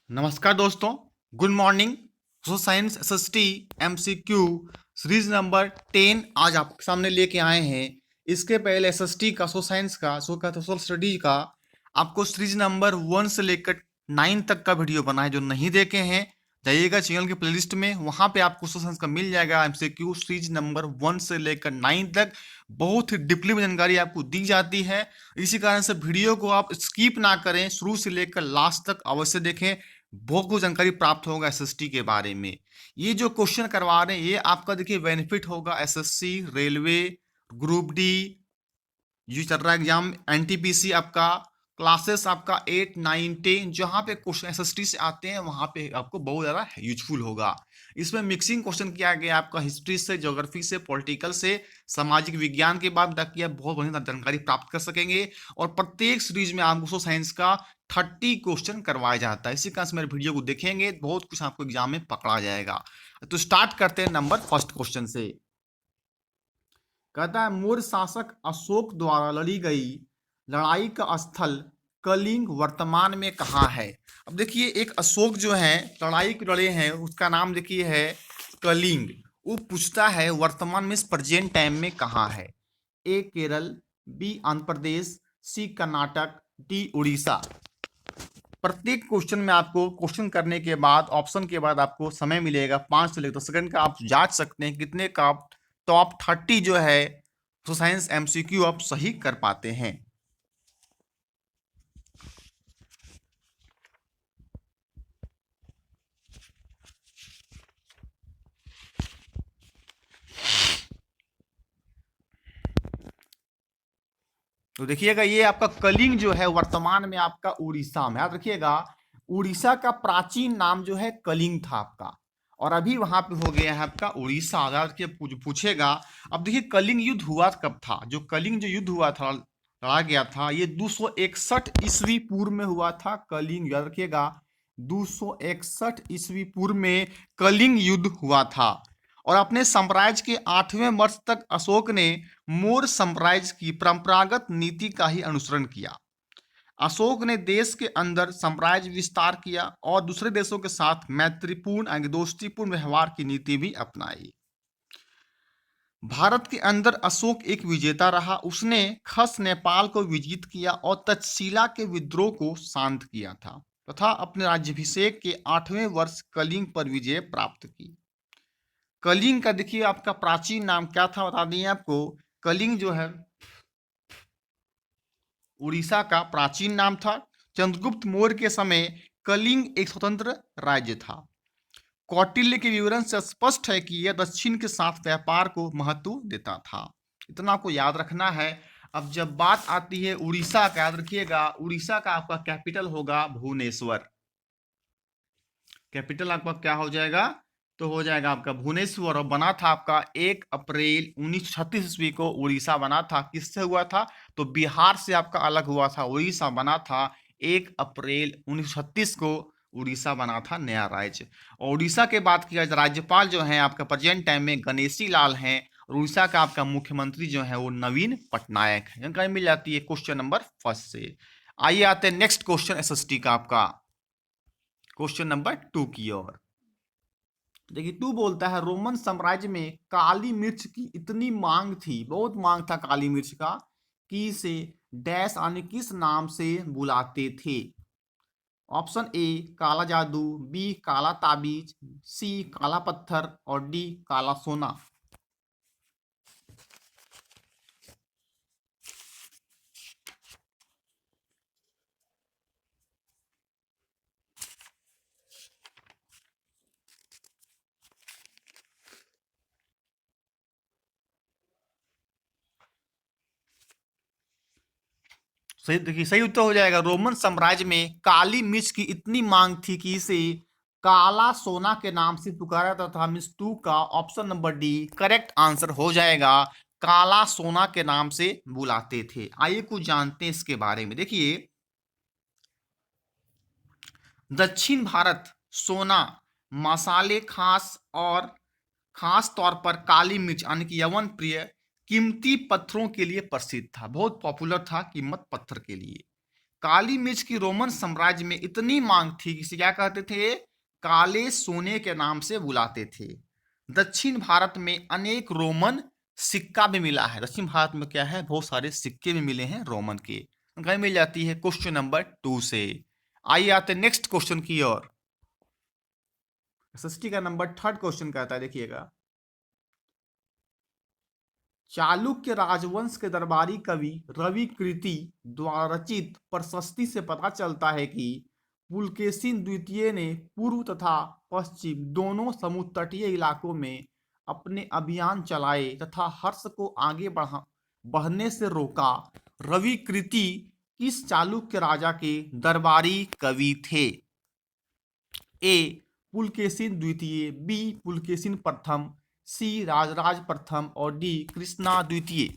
नमस्कार दोस्तों, good morning. Social science SST MCQ series number 10 आज आपके सामने लेके आए हैं। इसके पहले एसएसटी का सोशल साइंस का सोशल स्टडी का आपको सीरीज नंबर 1 से लेकर 9 तक का वीडियो बना है। जो नहीं देखे हैं जाइएगा चैनल की प्लेलिस्ट में, वहां पे आपको सोशल साइंस का मिल जाएगा। एमसीक्यू सीरीज नंबर 1 से लेकर 9 तक बहुत ही डीपली में जानकारी आपको दी जाती है। इसी कारण से वीडियो को आप स्किप ना करें, शुरू से लेकर लास्ट तक अवश्य देखें। बहुत कुछ जानकारी प्राप्त होगा एसएसटी के बारे में। ये जो क्वेश्चन करवा रहे हैं ये आपका देखिए बेनिफिट होगा एसएससी, रेलवे, ग्रुप डी, ये चल रहा है एग्जाम, एनटीपीसी आपका क्लासेस आपका 8, 9, 10 जहां पे क्वेश्चन एसएसटी से आते हैं वहां पे आपको बहुत ज्यादा यूजफुल होगा। इसमें मिक्सिंग क्वेश्चन किया गया आपका हिस्ट्री से, ज्योग्राफी से, पॉलिटिकल से, सामाजिक विज्ञान के बाद तक किया बहुत बढ़िया जानकारी प्राप्त कर सकेंगे। और प्रत्येक सीरीज में आपको सोशल साइंस का 30 क्वेश्चन करवाया जाता है। इसी कारण से मेरे वीडियो को देखेंगे बहुत कुछ आपको एग्जाम में पकड़ा जाएगा। तो स्टार्ट करते हैं नंबर फर्स्ट क्वेश्चन से। कहता है मौर्य शासक अशोक द्वारा लड़ी गई लड़ाई का स्थल कलिंग वर्तमान में कहाँ है। अब देखिए एक अशोक जो है लड़ाई को लड़े हैं उसका नाम देखिए है कलिंग। वो पूछता है वर्तमान में इस प्रेजेंट टाइम में कहाँ है। ए केरल, बी आंध्र प्रदेश, सी कर्नाटक, डी उड़ीसा। प्रत्येक क्वेश्चन में आपको क्वेश्चन करने के बाद ऑप्शन के बाद आपको समय मिलेगा 5 से लेकर 10 सेकंड का। आप जांच सकते हैं कितने का टॉप 30 जो है तो साइंस एमसीक्यू आप सही कर पाते हैं। तो देखिएगा ये आपका कलिंग जो है वर्तमान में आपका उड़ीसा में, याद रखिएगा उड़ीसा का प्राचीन नाम जो है कलिंग था आपका, और अभी वहां पे हो गया है आपका उड़ीसा। याद रखिए पूछेगा। अब देखिए कलिंग युद्ध हुआ कब था। जो कलिंग जो युद्ध हुआ था, लड़ा गया था, ये 261 ईस्वी पूर्व में हुआ था कलिंग। याद रखिएगा 261 ईस्वी पूर्व में कलिंग युद्ध हुआ था। और अपने साम्राज्य के 8वें वर्ष तक अशोक ने मौर्य साम्राज्य की परंपरागत नीति का ही अनुसरण किया। अशोक ने देश के अंदर साम्राज्य विस्तार किया और दूसरे देशों के साथ मैत्रीपूर्ण यानी दोस्तीपूर्ण व्यवहार की नीति भी अपनाई। भारत के अंदर अशोक एक विजेता रहा। उसने खस नेपाल को विजित किया और तक्षशिला के विद्रोह को शांत किया था तथा अपने राज्याभिषेक के 8वें वर्ष कलिंग पर विजय प्राप्त की। कलिंग का देखिए आपका प्राचीन नाम क्या था बता दिए आपको। कलिंग जो है उड़ीसा का प्राचीन नाम था। चंद्रगुप्त मौर्य के समय कलिंग एक स्वतंत्र राज्य था। कौटिल्य के विवरण से स्पष्ट है कि यह दक्षिण के साथ व्यापार को महत्व देता था। इतना आपको याद रखना है। अब जब बात आती है उड़ीसा का, याद रखिएगा उड़ीसा का आपका कैपिटल होगा भुवनेश्वर। कैपिटल आपका क्या हो जाएगा तो हो जाएगा आपका भुवनेश्वर। और बना था आपका 1 अप्रैल 1936 ईस्वी को उड़ीसा बना था। किससे हुआ था तो बिहार से आपका अलग हुआ था। उड़ीसा बना था 1 अप्रैल 1936 को उड़ीसा बना था नया राज्य। और उड़ीसा के बात किया जाए राज्यपाल जो है आपका प्रेजेंट टाइम में गणेशी लाल हैं। और उड़ीसा का आपका मुख्यमंत्री जो है वो नवीन पटनायक है। जानकारी मिल जाती है क्वेश्चन नंबर फर्स्ट से। आइए आते हैं नेक्स्ट क्वेश्चन एसएसटी का आपका क्वेश्चन नंबर 2 की ओर। देखिए 2 बोलता है रोमन साम्राज्य में काली मिर्च की इतनी मांग थी, बहुत मांग था काली मिर्च का, कि इसे डैश आने किस नाम से बुलाते थे। ऑप्शन ए काला जादू, बी काला ताबीज, सी काला पत्थर और डी काला सोना। सही देखिए सही उत्तर हो जाएगा रोमन साम्राज्य में काली मिर्च की इतनी मांग थी कि इसे काला सोना के नाम से पुकारा जाता था। मीन्स 2 का option number D correct answer हो जाएगा। काला सोना के नाम से बुलाते थे। आइए कुछ जानते हैं इसके बारे में। देखिए दक्षिण भारत सोना, मसाले खास और खास तौर पर काली मिर्च यानी कि यवन प्रिय कीमती पत्थरों के लिए प्रसिद्ध था। बहुत पॉपुलर था कीमत पत्थर के लिए। काली मिर्च की रोमन साम्राज्य में इतनी मांग थी कि इसे क्या कहते थे, काले सोने के नाम से बुलाते थे। दक्षिण भारत में अनेक रोमन सिक्का भी मिला है। दक्षिण भारत में क्या है, बहुत सारे सिक्के भी मिले हैं रोमन के। कहीं मिल जाती है क्वेश्चन नंबर 2 से। आइए आते नेक्स्ट क्वेश्चन की ओर। एसएसटी का नंबर 3rd क्वेश्चन कहता है, देखिएगा, चालुक्य राजवंश के दरबारी कवि रवि कृति द्वारा रचित प्रशस्ति से पता चलता है कि पुलकेशिन द्वितीय ने पूर्व तथा पश्चिम दोनों समुद्र तटीय इलाकों में अपने अभियान चलाए तथा हर्ष को आगे बढ़ने से रोका। रवि कृति किस चालुक्य राजा के दरबारी कवि थे? ए पुलकेशिन द्वितीय, बी पुलकेशिन प्रथम, सी राजराज प्रथम और डी कृष्णा द्वितीय।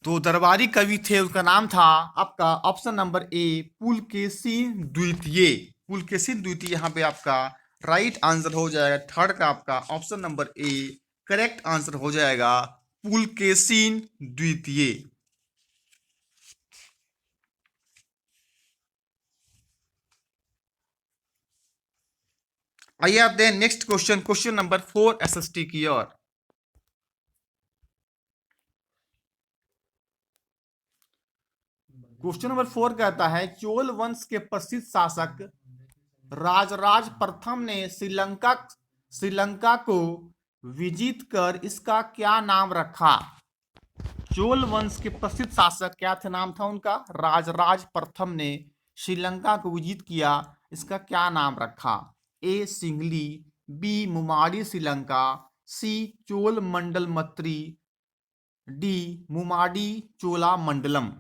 तो दरबारी कवि थे, उसका नाम था आपका ऑप्शन नंबर ए पुलकेशिन द्वितीय। पुलकेशिन द्वितीय यहाँ पे आपका राइट आंसर हो जाएगा। 3rd का आपका option number A correct answer हो जाएगा, पुलकेशिन द्वितीय। आइए आते हैं next question, question number 4 SST की ओर। क्वेश्चन नंबर 4 कहता है, चोल वंश के प्रसिद्ध शासक राजराज प्रथम ने श्रीलंका को विजित कर इसका क्या नाम रखा? चोल वंश के प्रसिद्ध शासक क्या थे, नाम था उनका राजराज प्रथम ने श्रीलंका को विजित किया, इसका क्या नाम रखा? ए सिंगली, बी मुमाड़ी श्रीलंका, सी चोल मंडल मत्री, डी मुमाड़ी चोला मंडलम।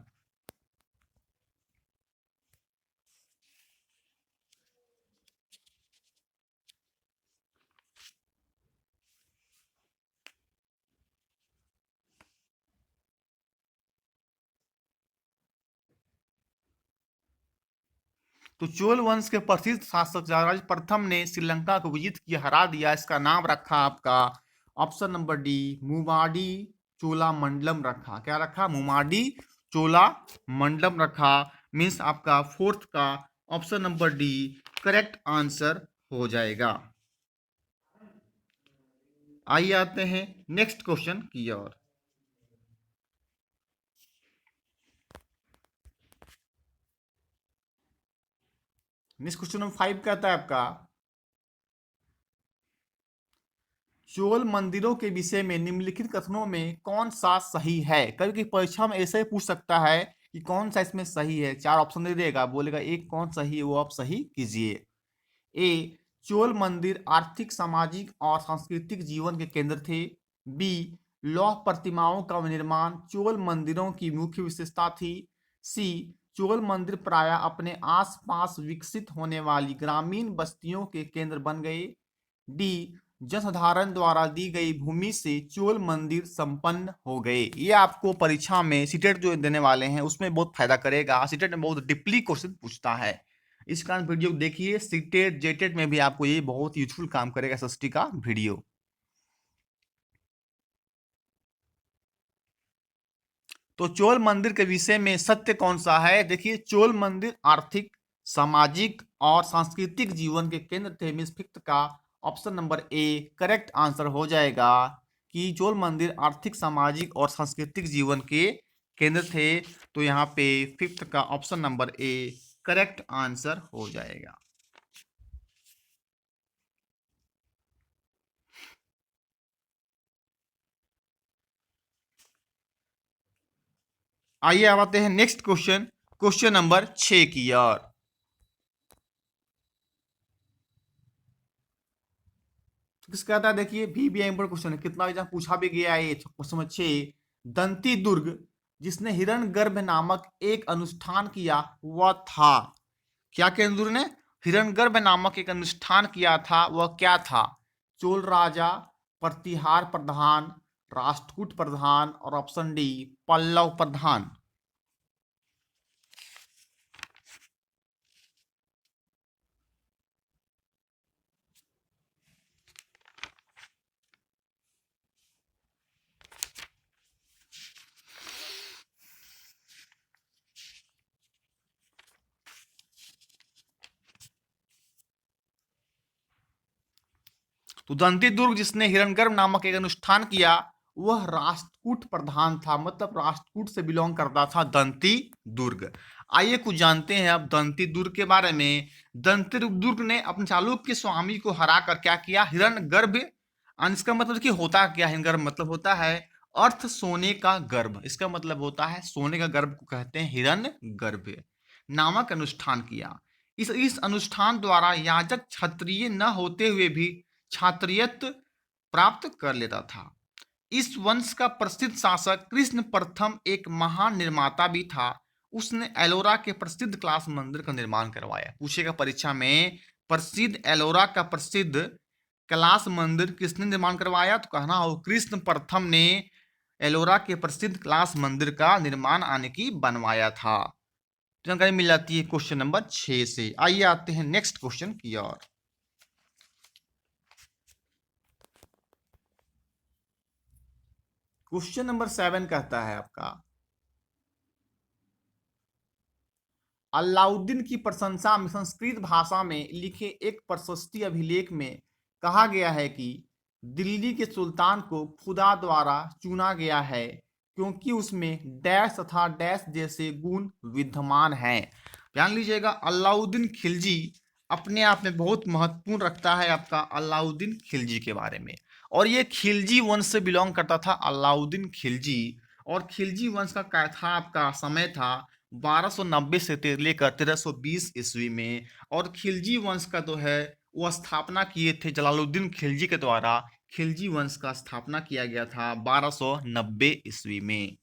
तो चोल वंश के प्रसिद्ध शासक राजराज प्रथम ने श्रीलंका को विजित किया, हरा दिया, इसका नाम रखा आपका ऑप्शन नंबर डी मुमाड़ी चोला मंडलम रखा। क्या रखा? मुमाड़ी चोला मंडलम रखा। मीन्स आपका 4th का option number D correct answer हो जाएगा। आइए आते हैं नेक्स्ट क्वेश्चन की ओर। नेक्स्ट क्वेश्चन नंबर 5 कहता है आपका, चोल मंदिरों के विषय में निम्नलिखित कथनों में कौन सा सही है? कभी परीक्षा में ऐसे ही पूछ सकता है कि कौन सा इसमें सही है। 4 ऑप्शन दे देगा, बोलेगा एक कौन सही है वो आप सही कीजिए। ए चोल मंदिर आर्थिक सामाजिक और सांस्कृतिक जीवन के केंद्र थे। बी लौह प्रतिमाओं का निर्माण चोल मंदिरों की मुख्य विशेषता थी। सी चोल मंदिर प्रायः अपने आसपास विकसित होने वाली ग्रामीण बस्तियों के केंद्र बन गए। डी जनसाधारण द्वारा दी गई भूमि से चोल मंदिर संपन्न हो गए। ये आपको परीक्षा में सीटेट जो देने वाले हैं उसमें बहुत फायदा करेगा। सीटेट में बहुत डीपली क्वेश्चन पूछता है, इस कारण वीडियो देखिए। सीटेट जेटेट में भी आपको ये बहुत यूजफुल काम करेगा एसएसटी का वीडियो। तो चोल मंदिर के विषय में सत्य कौन सा है? देखिए, चोल मंदिर आर्थिक सामाजिक और सांस्कृतिक जीवन के केंद्र थे। मीन्स 5th का option number A correct answer हो जाएगा कि चोल मंदिर आर्थिक सामाजिक और सांस्कृतिक जीवन के केंद्र थे। तो यहाँ पे 5th का option number A correct answer हो जाएगा। आइए अब आते हैं नेक्स्ट क्वेश्चन, क्वेश्चन नंबर 6 की ओर। किसका कहता है, देखिए भी इंपॉर्टेंट क्वेश्चन है, कितना एग्जाम पूछा भी गया है। क्वेश्चन नंबर 6, दंती दुर्ग जिसने हिरण्यगर्भ नामक एक अनुष्ठान किया वह था? क्या केंद्र ने हिरण्यगर्भ नामक एक अनुष्ठान किया था, वह क्या था? चोल राजा, प्रतिहार प्रधान, राष्ट्रकूट प्रधान और ऑप्शन डी पल्लव प्रधान। तो दंती दुर्ग जिसने हिरण्यगर्भ नामक एक अनुष्ठान किया वह राष्ट्रकूट प्रधान था, मतलब राष्ट्रकूट से बिलोंग करता था दंती दुर्ग। आइए कुछ जानते हैं अब दंती दुर्ग के बारे में। दंती दुर्ग ने अपने चालुक्य स्वामी को हराकर क्या किया, हिरण्यगर्भ। इसका मतलब कि होता क्या है हिरण्यगर्भ, मतलब होता है अर्थ सोने का गर्भ, इसका मतलब होता है सोने का गर्भ को कहते हैं हिरण्यगर्भ नामक अनुष्ठान किया। इस अनुष्ठान द्वारा याजक क्षत्रिय न होते हुए भी क्षत्रियत्व प्राप्त कर लेता था। इस वंश का प्रसिद्ध शासक कृष्ण प्रथम एक महान निर्माता भी था। उसने एलोरा के प्रसिद्ध क्लास मंदिर का निर्माण करवाया। पूछेगा परीक्षा में, प्रसिद्ध एलोरा का प्रसिद्ध कैलाश मंदिर किसने निर्माण करवाया, तो कहना हो कृष्ण प्रथम ने एलोरा के प्रसिद्ध कैलाश मंदिर का निर्माण आने की बनवाया था। जानकारी मिल जाती है क्वेश्चन नंबर 6 से। आइए आते हैं नेक्स्ट क्वेश्चन की ओर। क्वेश्चन नंबर 7 कहता है आपका, अलाउद्दीन की प्रशंसा में संस्कृत भाषा में लिखे एक प्रशस्ति अभिलेख में कहा गया है कि दिल्ली के सुल्तान को खुदा द्वारा चुना गया है क्योंकि उसमें डैश तथा डैश जैसे गुण विद्यमान हैं। ध्यान लीजिएगा, अलाउद्दीन खिलजी अपने आप में बहुत महत्वपूर्ण रखता है आपका अलाउद्दीन खिलजी के बारे में। और ये खिलजी वंश से बिलोंग करता था अलाउद्दीन खिलजी। और खिलजी वंश का क्या था, आपका समय था 1290 से लेकर 1320 ईस्वी में। और खिलजी वंश का तो है वो स्थापना किए थे जलालुद्दीन खिलजी के द्वारा। खिलजी वंश का स्थापना किया गया था 1290 ईस्वी में।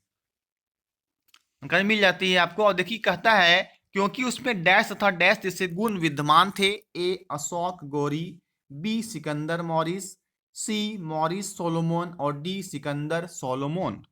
जानकारी मिल जाती है आपको। और देखिए कहता है क्योंकि उसमें डैश तथा डैश जैसे गुण विद्यमान थे। ए अशोक गौरी, बी सिकंदर मॉरिस, सी मॉरिस सोलोमन और डी सिकंदर सोलोमन।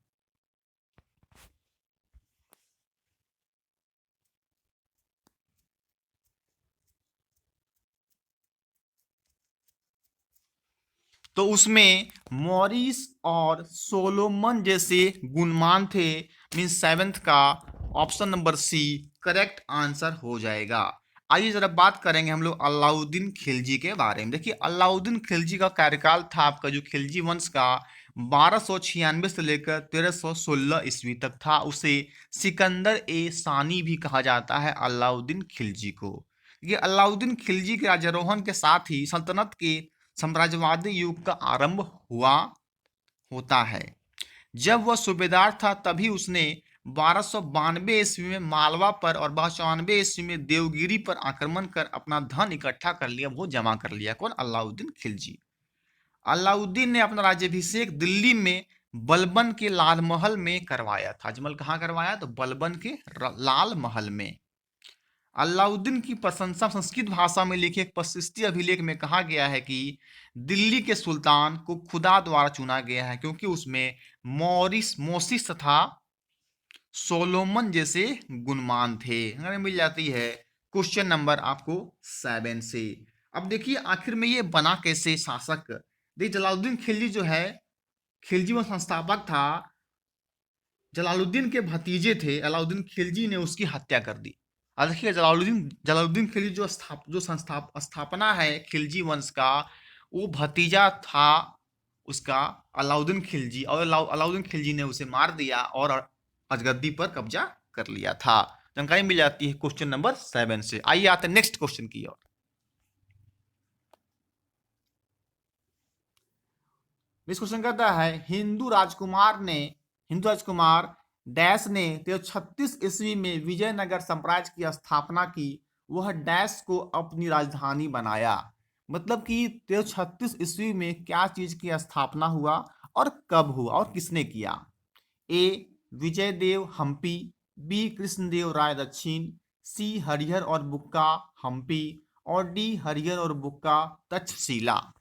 तो उसमें मॉरिस और सोलोमन जैसे गुणमान थे। मीन्स 7th का option number C correct answer हो जाएगा। आइए जरा बात करेंगे हम लोग अलाउद्दीन खिलजी के बारे में। देखिए अलाउद्दीन खिलजी का कार्यकाल था आपका जो खिलजी वंश का 1296 से लेकर 1316 ईस्वी तक था। उसे सिकंदर ए सानी भी कहा जाता है अलाउद्दीन खिलजी को। ये अलाउद्दीन खिलजी के राज्यारोहण के साथ ही सल्तनत के साम्राज्यवादी युग का आरंभ हुआ होता है। जब वह सूबेदार था तभी उसने 1292 ईस्वी में मालवा पर और 1294 ईस्वी में देवगिरी पर आक्रमण कर अपना धन इकट्ठा कर लिया, वो जमा कर लिया। कौन, अलाउद्दीन खिलजी। अलाउद्दीन ने अपना राज्याभिषेक दिल्ली में बलबन के लाल महल में करवाया था। अजमल कहाँ करवाया, तो बलबन के लाल महल में। अलाउद्दीन की प्रशंसा संस्कृत भाषा में लिखे एक प्रशस्ति अभिलेख में कहा गया है कि दिल्ली के सुल्तान को खुदा द्वारा चुना गया है क्योंकि उसमें मोसिस तथा सोलोमन जैसे गुणमान थे। हमें मिल जाती है क्वेश्चन नंबर आपको 7 से। अब देखिए आखिर में ये बना कैसे शासक। देखिए जलालुद्दीन खिलजी जो है, खिलजी वह संस्थापक था। जलालुद्दीन के भतीजे थे अलाउद्दीन खिलजी ने उसकी हत्या कर दी। और देखिए जलालुद्दीन खिलजी जो स्थापना है खिलजी वंश का, वो भतीजा था उसका अलाउद्दीन खिलजी। और अलाउद्दीन खिलजी ने उसे मार दिया और अजगद्दी पर कब्जा कर लिया था। जानकारी मिल जाती है क्वेश्चन नंबर 7 से। आइए आते हैं नेक्स्ट क्वेश्चन की ओर। इस क्वेश्चन कहता है हिंदू राजकुमार डैश ने 1336 ईस्वी में विजयनगर साम्राज्य की स्थापना की। वह डैश को अपनी राजधानी बनाया। मतलब कि 1336 ईस्वी में क्या चीज की स्थापना हुआ और कब हुआ और किसने किया। ए विजयदेव हम्पी, बी कृष्णदेव राय दक्षिण, सी हरिहर और बुक्का हम्पी और डी हरिहर और बुक्का तक्षशिला।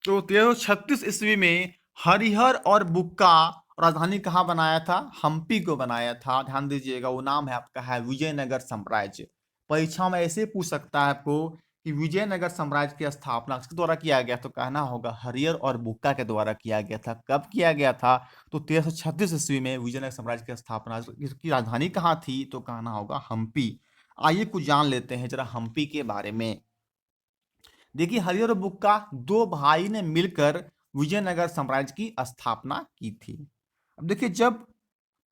तो 1336 ईस्वी में हरिहर और बुक्का राजधानी कहाँ बनाया था? हम्पी को बनाया था। ध्यान दीजिएगा, वो नाम है आपका है विजयनगर साम्राज्य। परीक्षा में ऐसे पूछ सकता है आपको कि विजयनगर साम्राज्य की स्थापना किसके द्वारा किया गया, तो कहना होगा हरिहर और बुक्का के द्वारा किया गया था। कब किया गया था? तो 1336 ईस्वी में विजयनगर साम्राज्य की स्थापना। इसकी राजधानी कहाँ थी? तो कहना होगा हम्पी। आइए कुछ जान लेते हैं जरा हम्पी के बारे में। देखिए, हरिहर और बुक्का दो भाई ने मिलकर विजयनगर साम्राज्य की स्थापना की थी। अब देखिए, जब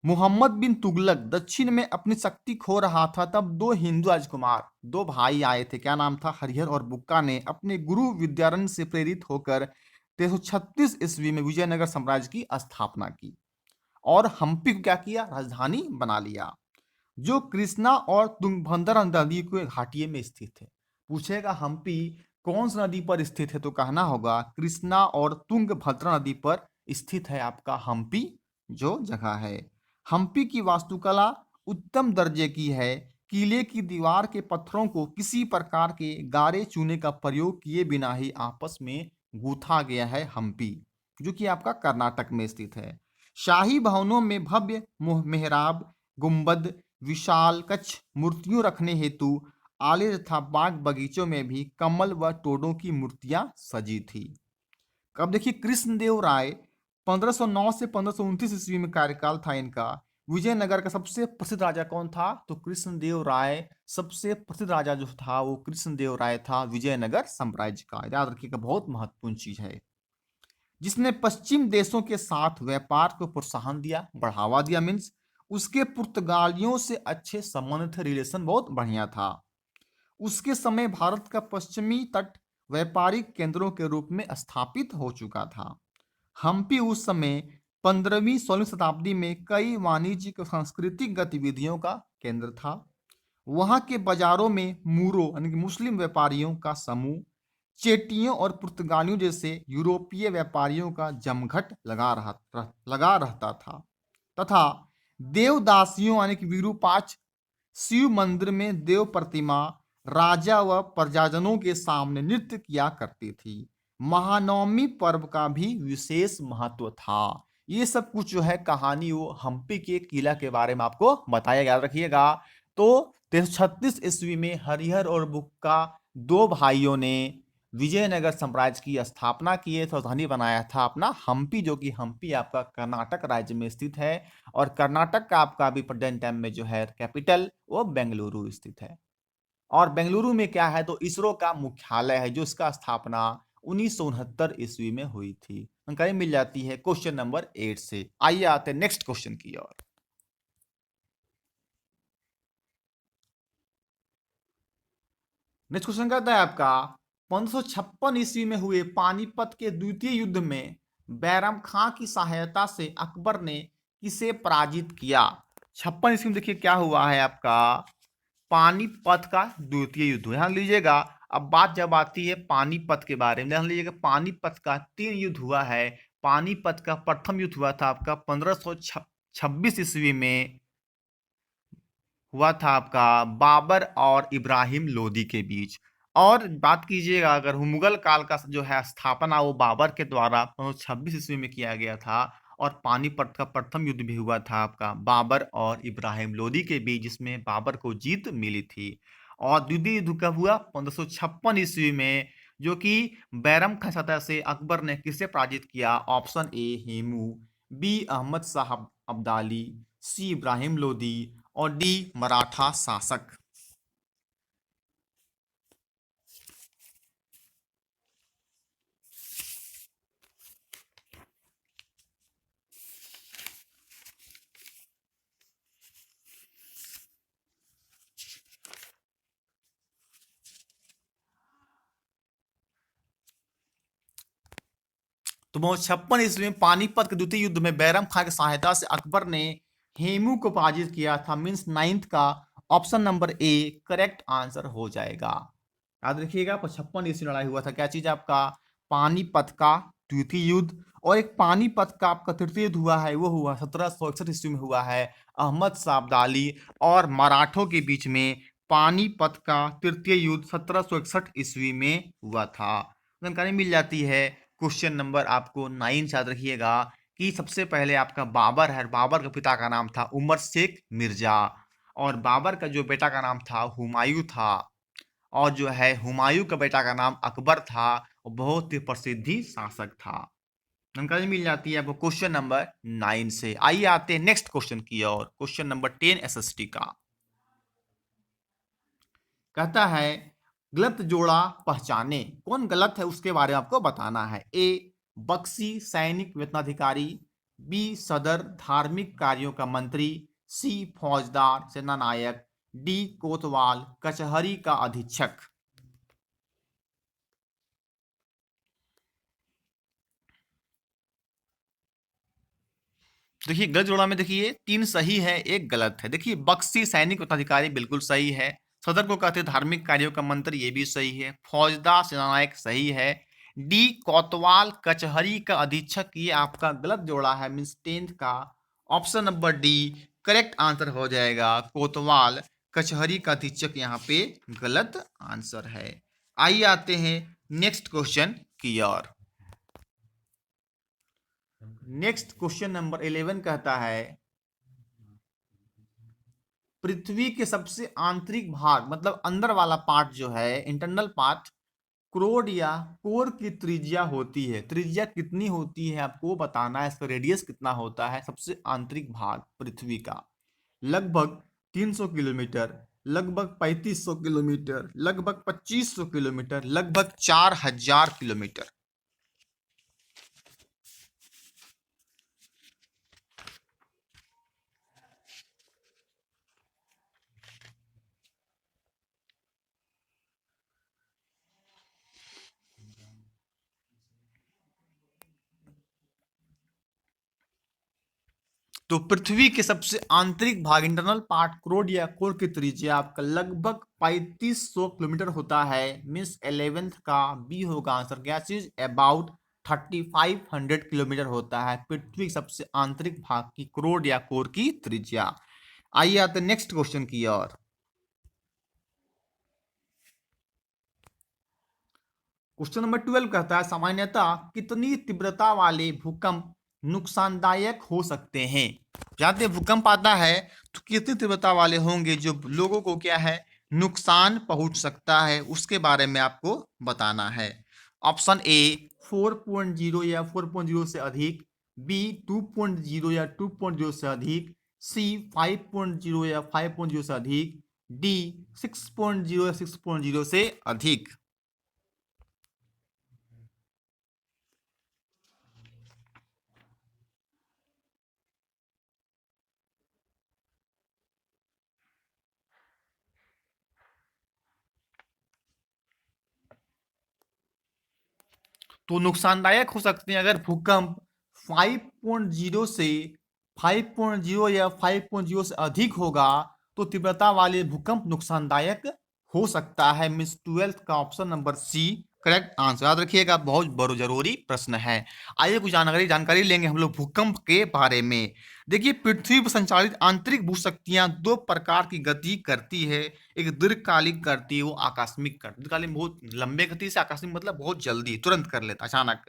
मोहम्मद बिन तुगलक दक्षिण में अपनी शक्ति खो रहा था, तब दो हिंदू राजकुमार, दो भाई आए थे। क्या नाम था? हरिहर और बुक्का ने अपने गुरु विद्यारण्य से प्रेरित होकर 1336 ईस्वी में विजयनगर साम्राज्य की स्थापना की और हम्पी को क्या किया? राजधानी बना लिया, जो कृष्णा और तुंगभद्रा नदी के घाटिये में स्थित है। पूछेगा हम्पी कौन सी नदी पर स्थित है, तो कहना होगा कृष्णा और तुंगभद्रा नदी पर स्थित है आपका हम्पी जो जगह है। हम्पी की वास्तुकला उत्तम दर्जे की है। किले की दीवार के पत्थरों को किसी प्रकार के गारे चूने का प्रयोग किए बिना ही आपस में गूथा गया है हम्पी, जो कि आपका कर्नाटक में स्थित है। शाही भवनों में भव्य मेहराब, गुंबद, विशाल कच्छ मूर्तियों रखने हेतु आले तथा बाग बगीचों में भी कमल व टोडों की मूर्तियां सजी थी। अब देखिए, कृष्णदेव राय 1509 से 1529 ईस्वी में कार्यकाल था इनका। विजयनगर का सबसे प्रसिद्ध राजा कौन था? तो कृष्णदेव राय। सबसे प्रसिद्ध राजा जो था वो कृष्णदेव राय था विजयनगर साम्राज्य का। याद रखिएगा, बहुत महत्वपूर्ण चीज है। जिसने पश्चिम देशों के साथ व्यापार को प्रोत्साहन दिया, बढ़ावा दिया। मीन्स उसके पुर्तगालियों से अच्छे संबंध थे, रिलेशन बहुत बढ़िया था। उसके समय भारत का पश्चिमी तट व्यापारिक केंद्रों के रूप में स्थापित हो चुका था। हम्पी उस समय 15वीं-16वीं शताब्दी में कई वाणिज्यिक और सांस्कृतिक गतिविधियों का केंद्र था। वहां के बाजारों में मूरो यानी कि मुस्लिम व्यापारियों का समूह, चेटियों और पुर्तगालियों जैसे यूरोपीय व्यापारियों का जमघट लगा रहता था तथा देवदासियों यानी कि विरूपाक्ष शिव मंदिर में देव प्रतिमा राजा व प्रजाजनों के सामने नृत्य किया करती थी। महानवमी पर्व का भी विशेष महत्व था। ये सब कुछ जो है कहानी वो हम्पी के किला के बारे में आपको बताया, याद रखिएगा। तो 1336 ईस्वी में हरिहर और बुक्का दो भाइयों ने विजयनगर साम्राज्य की स्थापना की है, राजधानी बनाया था अपना हम्पी, जो कि हम्पी आपका कर्नाटक राज्य में स्थित है। और कर्नाटक का आपका अभी प्रेजेंट टाइम में जो है कैपिटल वो बेंगलुरु स्थित है। और बेंगलुरु में क्या है? तो इसरो का मुख्यालय है, जो इसका स्थापना 1969 ईस्वी में हुई थी। जानकारी मिल जाती है क्वेश्चन नंबर 8 से। आइए आते हैं नेक्स्ट क्वेश्चन की ओर। नेक्स्ट क्वेश्चन कहता है आपका 1556 ईस्वी में हुए पानीपत के द्वितीय युद्ध में बैरम खां की सहायता से अकबर ने किसे पराजित किया? 56 ईस्वी में देखिए क्या हुआ है आपका पानीपत का द्वितीय युद्ध। ध्यान लीजिएगा, अब बात जब आती है पानीपत के बारे में, ध्यान लीजिएगा, पानीपत का 3 युद्ध हुआ है। पानीपत का प्रथम युद्ध हुआ था आपका 1526 ईस्वी में, हुआ था आपका बाबर और इब्राहिम लोदी के बीच। और बात कीजिएगा अगर मुगल काल का जो है स्थापना वो बाबर के द्वारा 1526 ईस्वी में किया गया था। और पानीपत का प्रथम युद्ध भी हुआ था आपका बाबर और इब्राहिम लोदी के बीच, जिसमें बाबर को जीत मिली थी। और द्वितीय युद्ध कब हुआ? 1556 ईस्वी में, जो कि बैरम खां सतह से अकबर ने किसे पराजित किया? Option A Hemu, B Ahmad Shah Abdali, सी इब्राहिम लोदी और डी मराठा शासक। तो 1556 ईस्वी में पानीपत के द्वितीय युद्ध में बैरम खां की सहायता से अकबर ने हेमू को पराजित किया था। मींस नाइन्थ का option number A correct answer हो जाएगा। याद रखिएगा, 55 ईस्वी लड़ाई हुआ था। क्या चीज आपका? पानीपत का द्वितीय युद्ध। और एक पानीपत का आपका तृतीय युद्ध हुआ है, वो हुआ 1761 ईस्वी में हुआ है, अहमद शाह अब्दाली और मराठों के बीच में। पानीपत का तृतीय युद्ध 1761 ईस्वी में हुआ था। जानकारी मिल जाती है क्वेश्चन नंबर आपको 9 याद रखिएगा कि सबसे पहले आपका बाबर है, बाबर का पिता का नाम था उमर शेख मिर्जा, और बाबर का जो बेटा का नाम था हुमायूं था, और जो है हुमायूं का बेटा का नाम अकबर था, और बहुत ही प्रसिद्धि शासक था। जानकारी मिल जाती है आपको क्वेश्चन नंबर 9 से। आइए आते हैं नेक्स्ट क्वेश्चन की ओर, क्वेश्चन नंबर 10 एसएसटी का। कहता है गलत जोड़ा पहचाने, कौन गलत है उसके बारे में आपको बताना है। ए बख्शी सैनिक वेतनाधिकारी, बी सदर धार्मिक कार्यों का मंत्री, सी फौजदार सेनानायक, डी कोतवाल कचहरी का अधीक्षक। देखिए गलत जोड़ा में देखिए 3 सही है, एक गलत है। देखिए बख्शी सैनिक उत्तराधिकारी बिल्कुल सही है, सदर को कहते हैं धार्मिक कार्यों का मंत्री, ये भी सही है, फौजदार सेनानायक सही है, डी कोतवाल कचहरी का अधीक्षक ये आपका गलत जोड़ा है, मीन्स 10th का option number D correct answer हो जाएगा। कोतवाल कचहरी का अधीक्षक यहाँ पे गलत आंसर है। आइए आते हैं नेक्स्ट क्वेश्चन की ओर। नेक्स्ट क्वेश्चन नंबर 11 कहता है पृथ्वी के सबसे आंतरिक भाग मतलब अंदर वाला पार्ट जो है इंटरनल पार्ट, क्रोड या कोर की त्रिज्या होती है, त्रिज्या कितनी होती है आपको बताना है, इसका रेडियस कितना होता है सबसे आंतरिक भाग पृथ्वी का। लगभग 300 किलोमीटर, लगभग 3500 किलोमीटर, लगभग 2500 किलोमीटर, लगभग 4000 किलोमीटर। तो पृथ्वी के सबसे आंतरिक भाग इंटरनल पार्ट क्रोड या कोर की त्रिज्या आपका लगभग 3500 किलोमीटर होता है, मीन्स 11th का बी होगा आंसर। क्या चीज अबाउट 3500 किलोमीटर होता है पृथ्वी सबसे आंतरिक भाग की क्रोड या कोर की त्रिज्या। आइए आते नेक्स्ट क्वेश्चन की ओर। क्वेश्चन नंबर 12 कहता है सामान्यतः कितनी तीव्रता वाले भूकंप नुकसानदायक हो सकते हैं। जानते हैं भूकंप आता है तो कितनी तीव्रता वाले होंगे जो लोगों को क्या है नुकसान पहुंच सकता है, उसके बारे में आपको बताना है। ऑप्शन ए 4.0 या 4.0 से अधिक, बी 2.0 या 2.0 से अधिक, सी 5.0 या 5.0 से अधिक, डी 6.0 या 6.0 से अधिक। तो नुकसानदायक हो सकते हैं अगर भूकंप 5.0 से 5.0 या 5.0 से अधिक होगा तो तीव्रता वाले भूकंप नुकसानदायक हो सकता है। मिस 12th का option number C correct answer. याद रखिएगा बहुत बड़ो जरूरी प्रश्न है। आइए कुछ जानकारी लेंगे हम लोग भूकंप के बारे में। देखिए पृथ्वी पर संचालित आंतरिक भूशक्तियां दो प्रकार की गति करती है, एक दीर्घकालिक करती है, वो आकस्मिक करती है। दीर्घकालीन बहुत लंबे गति से, आकस्मिक मतलब बहुत जल्दी तुरंत कर लेता अचानक।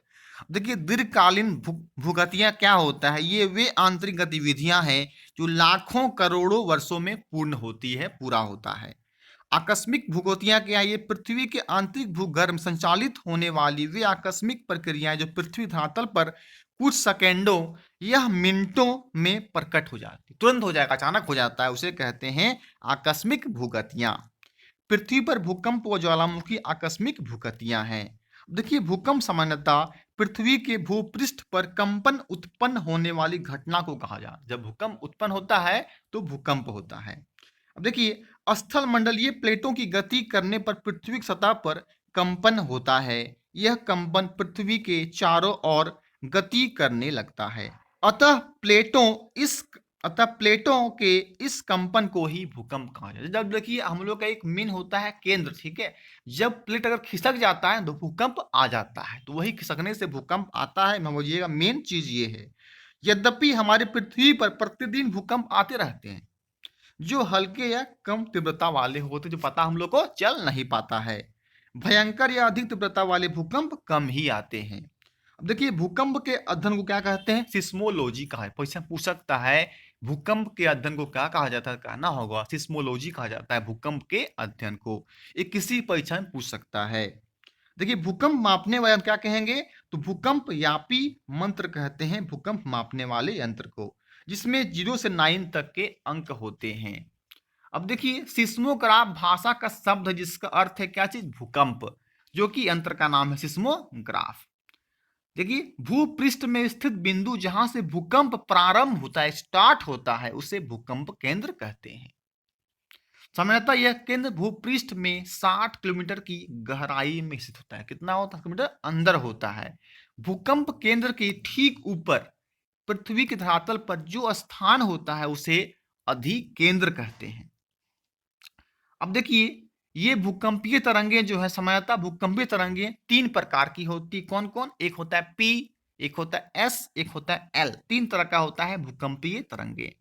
देखिए दीर्घकालीन भूगतियां क्या होता है, ये वे आंतरिक गतिविधियां हैं जो लाखों करोड़ों वर्षों में पूर्ण होती है, पूरा होता है। आकस्मिक भूगतियां क्या है, ये पृथ्वी के आंतरिक भूगर्भ में संचालित होने वाली वे आकस्मिक प्रक्रियाएं जो पृथ्वी धरातल पर कुछ सेकेंडों या मिनटों में प्रकट हो जाती, तुरंत हो जाएगा, अचानक हो जाता है, उसे कहते हैं आकस्मिक भूगतियां। पृथ्वी पर भूकंप व ज्वालामुखी आकस्मिक भूगतियां हैं। देखिए भूकंप सामान्यतः पृथ्वी के भूपृष्ठ पर कंपन उत्पन्न होने वाली घटना को कहा जाता है। जब भूकंप उत्पन्न होता है तो भूकंप होता है। अब देखिए स्थल मंडलीय प्लेटों की गति करने पर पृथ्वी की सतह पर कंपन होता है। यह कंपन पृथ्वी के चारों ओर गति करने लगता है। अतः प्लेटों इस अतः प्लेटों के इस कंपन को ही भूकंप कहा जाता है। जब देखिए हम लोग का एक मेन होता है केंद्र, ठीक है, जब प्लेट अगर खिसक जाता है तो भूकंप आ जाता है, तो वही खिसकने से भूकंप आता है, समझिएगा मेन चीज ये है। यद्यपि हमारे पृथ्वी पर प्रतिदिन भूकंप आते रहते हैं जो हल्के या कम तीव्रता वाले होते, जो पता हम लोग को चल नहीं पाता है। भयंकर या अधिक तीव्रता वाले भूकंप कम ही आते हैं। अब देखिए भूकंप के अध्ययन को क्या कहते हैं, सिस्मोलॉजी कहा है। क्वेश्चन पूछ सकता है भूकंप के अध्ययन को क्या कहा जाता है, कहना होगा सिस्मोलॉजी कहा जाता है भूकंप के अध्ययन को। ये किसी परीक्षा में पूछ सकता है। देखिए भूकंप मापने वाले क्या कहेंगे, तो भूकंप यापी मंत्र कहते हैं भूकंप मापने वाले यंत्र को, जिसमें 0 से 9 तक के अंक होते हैं। अब देखिए सिस्मोग्राफ भाषा का शब्द है जिसका अर्थ है क्या चीज, भूकंप, जो कि यंत्र का नाम है सिस्मोग्राफ। देखिए भूपृष्ठ में स्थित बिंदु जहां से भूकंप प्रारंभ होता है, स्टार्ट होता है, उसे भूकंप केंद्र कहते हैं। सामान्यतः यह केंद्र भूपृष्ठ में 60 किलोमीटर की गहराई में स्थित होता है। कितना होता है, किलोमीटर अंदर होता है। भूकंप केंद्र के ठीक ऊपर पृथ्वी के धरातल पर जो स्थान होता है उसे अधिकेंद्र कहते हैं। अब देखिए ये भूकंपीय तरंगे जो है, सामान्यतः भूकंपीय तरंगे 3 प्रकार की होती, कौन कौन, एक होता है पी, एक होता है एस, एक होता है एल। 3 तरह का होता है भूकंपीय तरंगे।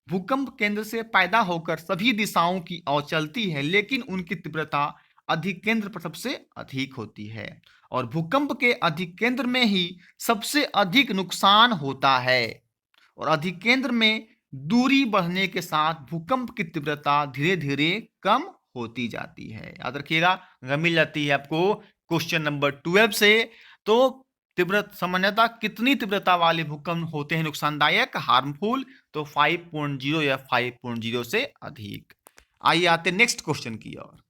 भूकंप केंद्र से पैदा होकर सभी दिशाओं की ओर चलती है, लेकिन उनकी तीव्रता अधिकेंद्र पर सबसे अधिक होती है, और भूकंप के अधिकेंद्र में ही सबसे अधिक नुकसान होता है। और अधिकेंद्र में दूरी बढ़ने के साथ भूकंप की तीव्रता धीरे धीरे कम होती जाती है। याद रखिएगा, अगर मिल जाती है आपको क्वेश्चन नंबर 12 से, तो तीव्रता सामान्यतः कितनी तीव्रता वाले भूकंप होते हैं नुकसानदायक, हार्मफुल, तो 5.0 या 5.0 से अधिक। आइए आते नेक्स्ट क्वेश्चन की ओर।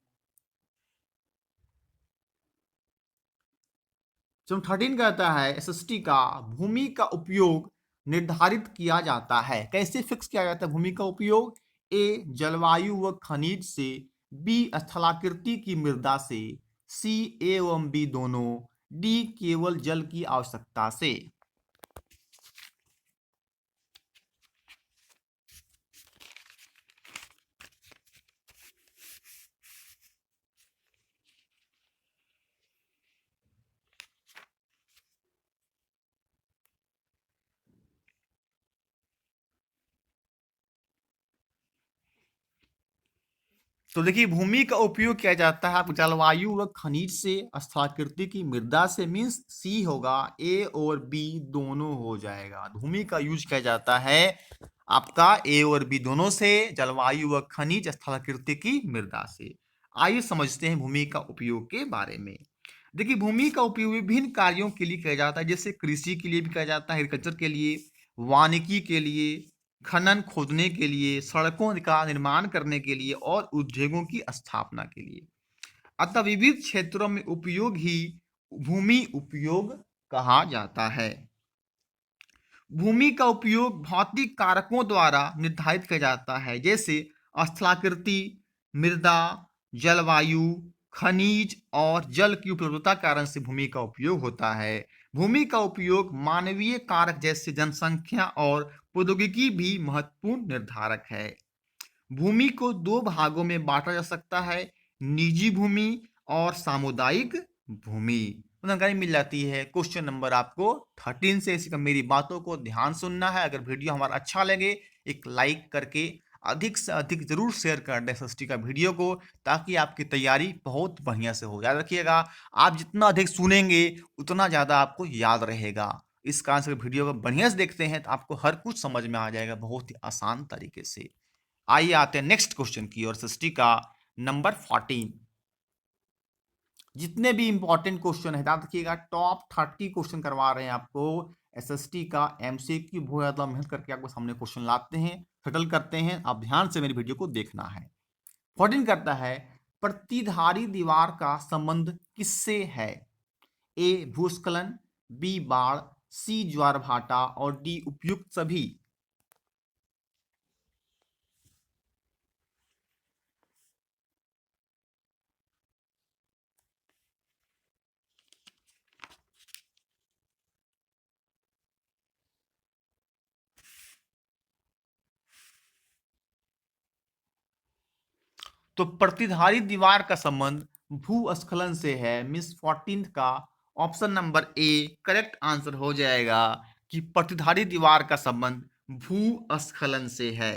13 कहता है एसएसटी का भूमि का उपयोग निर्धारित किया जाता है। कैसे फिक्स किया जाता है भूमि का उपयोग, ए जलवायु व खनिज से, बी स्थलाकृति की मृदा से, सी ए एवं बी दोनों, डी केवल जल की आवश्यकता से। तो देखिए भूमि का उपयोग किया जाता है जलवायु व खनिज से, स्थलाकृति की मृदा से, मीन्स सी होगा, ए और बी दोनों हो जाएगा। भूमि का यूज किया जाता है आपका ए और बी दोनों से, जलवायु व खनिज, स्थलाकृति की मृदा से। आइए समझते हैं भूमि का उपयोग के बारे में। देखिए भूमि का उपयोग विभिन्न कार्यों के लिए किया जाता है, जैसे कृषि के लिए भी किया जाता है, एग्रीकल्चर के लिए, वानिकी के लिए, खनन खोदने के लिए, सड़कों का निर्माण करने के लिए और उद्योगों की स्थापना के लिए। अतः विविध क्षेत्रों में उपयोग ही भूमि उपयोग कहा जाता है। भूमि का उपयोग भौतिक कारकों द्वारा निर्धारित किया जाता है, जैसे स्थलाकृति, मृदा, जलवायु, खनिज और जल की उपलब्धता के कारण से भूमि का उपयोग होता है। भूमि का उपयोग मानवीय कारक जैसे जनसंख्या और प्रौद्योगिकी भी महत्वपूर्ण निर्धारक है। भूमि को 2 भागों में बांटा जा सकता है, निजी भूमि और सामुदायिक भूमि। जानकारी मिल जाती है क्वेश्चन नंबर आपको 13 से। इसी का मेरी बातों को ध्यान सुनना है। अगर वीडियो हमारा अच्छा लगे एक लाइक करके अधिक से अधिक जरूर शेयर कर दें एसएसटी का वीडियो को, ताकि आपकी तैयारी बहुत बढ़िया से हो। याद रखिएगा, आप जितना अधिक सुनेंगे उतना ज़्यादा आपको याद रहेगा। इस कारण से वीडियो को बढ़िया से देखते हैं तो आपको हर कुछ समझ में आ जाएगा बहुत ही आसान तरीके से। आइए आते हैं नेक्स्ट क्वेश्चन की ओर, एसएसटी का नंबर 14। जितने भी इंपॉर्टेंट क्वेश्चन है याद रखिएगा, टॉप 30 क्वेश्चन करवा रहे हैं आपको एसएसटी का। एमसीक्यू बहुत ज्यादा मेहनत करके आपको सामने क्वेश्चन लाते हैं, सेटल करते हैं। आप ध्यान से मेरी वीडियो को देखना है। 14 करता है प्रतिधारी दीवार का संबंध किससे है, ए भूस्खलन, बी बाढ़, सी ज्वार भाटा और डी उपयुक्त सभी। तो प्रतिधारी दीवार का संबंध भूस्खलन से है, मिस 14 का option number A correct answer हो जाएगा कि प्रतिधारी दीवार का संबंध भूस्खलन से है।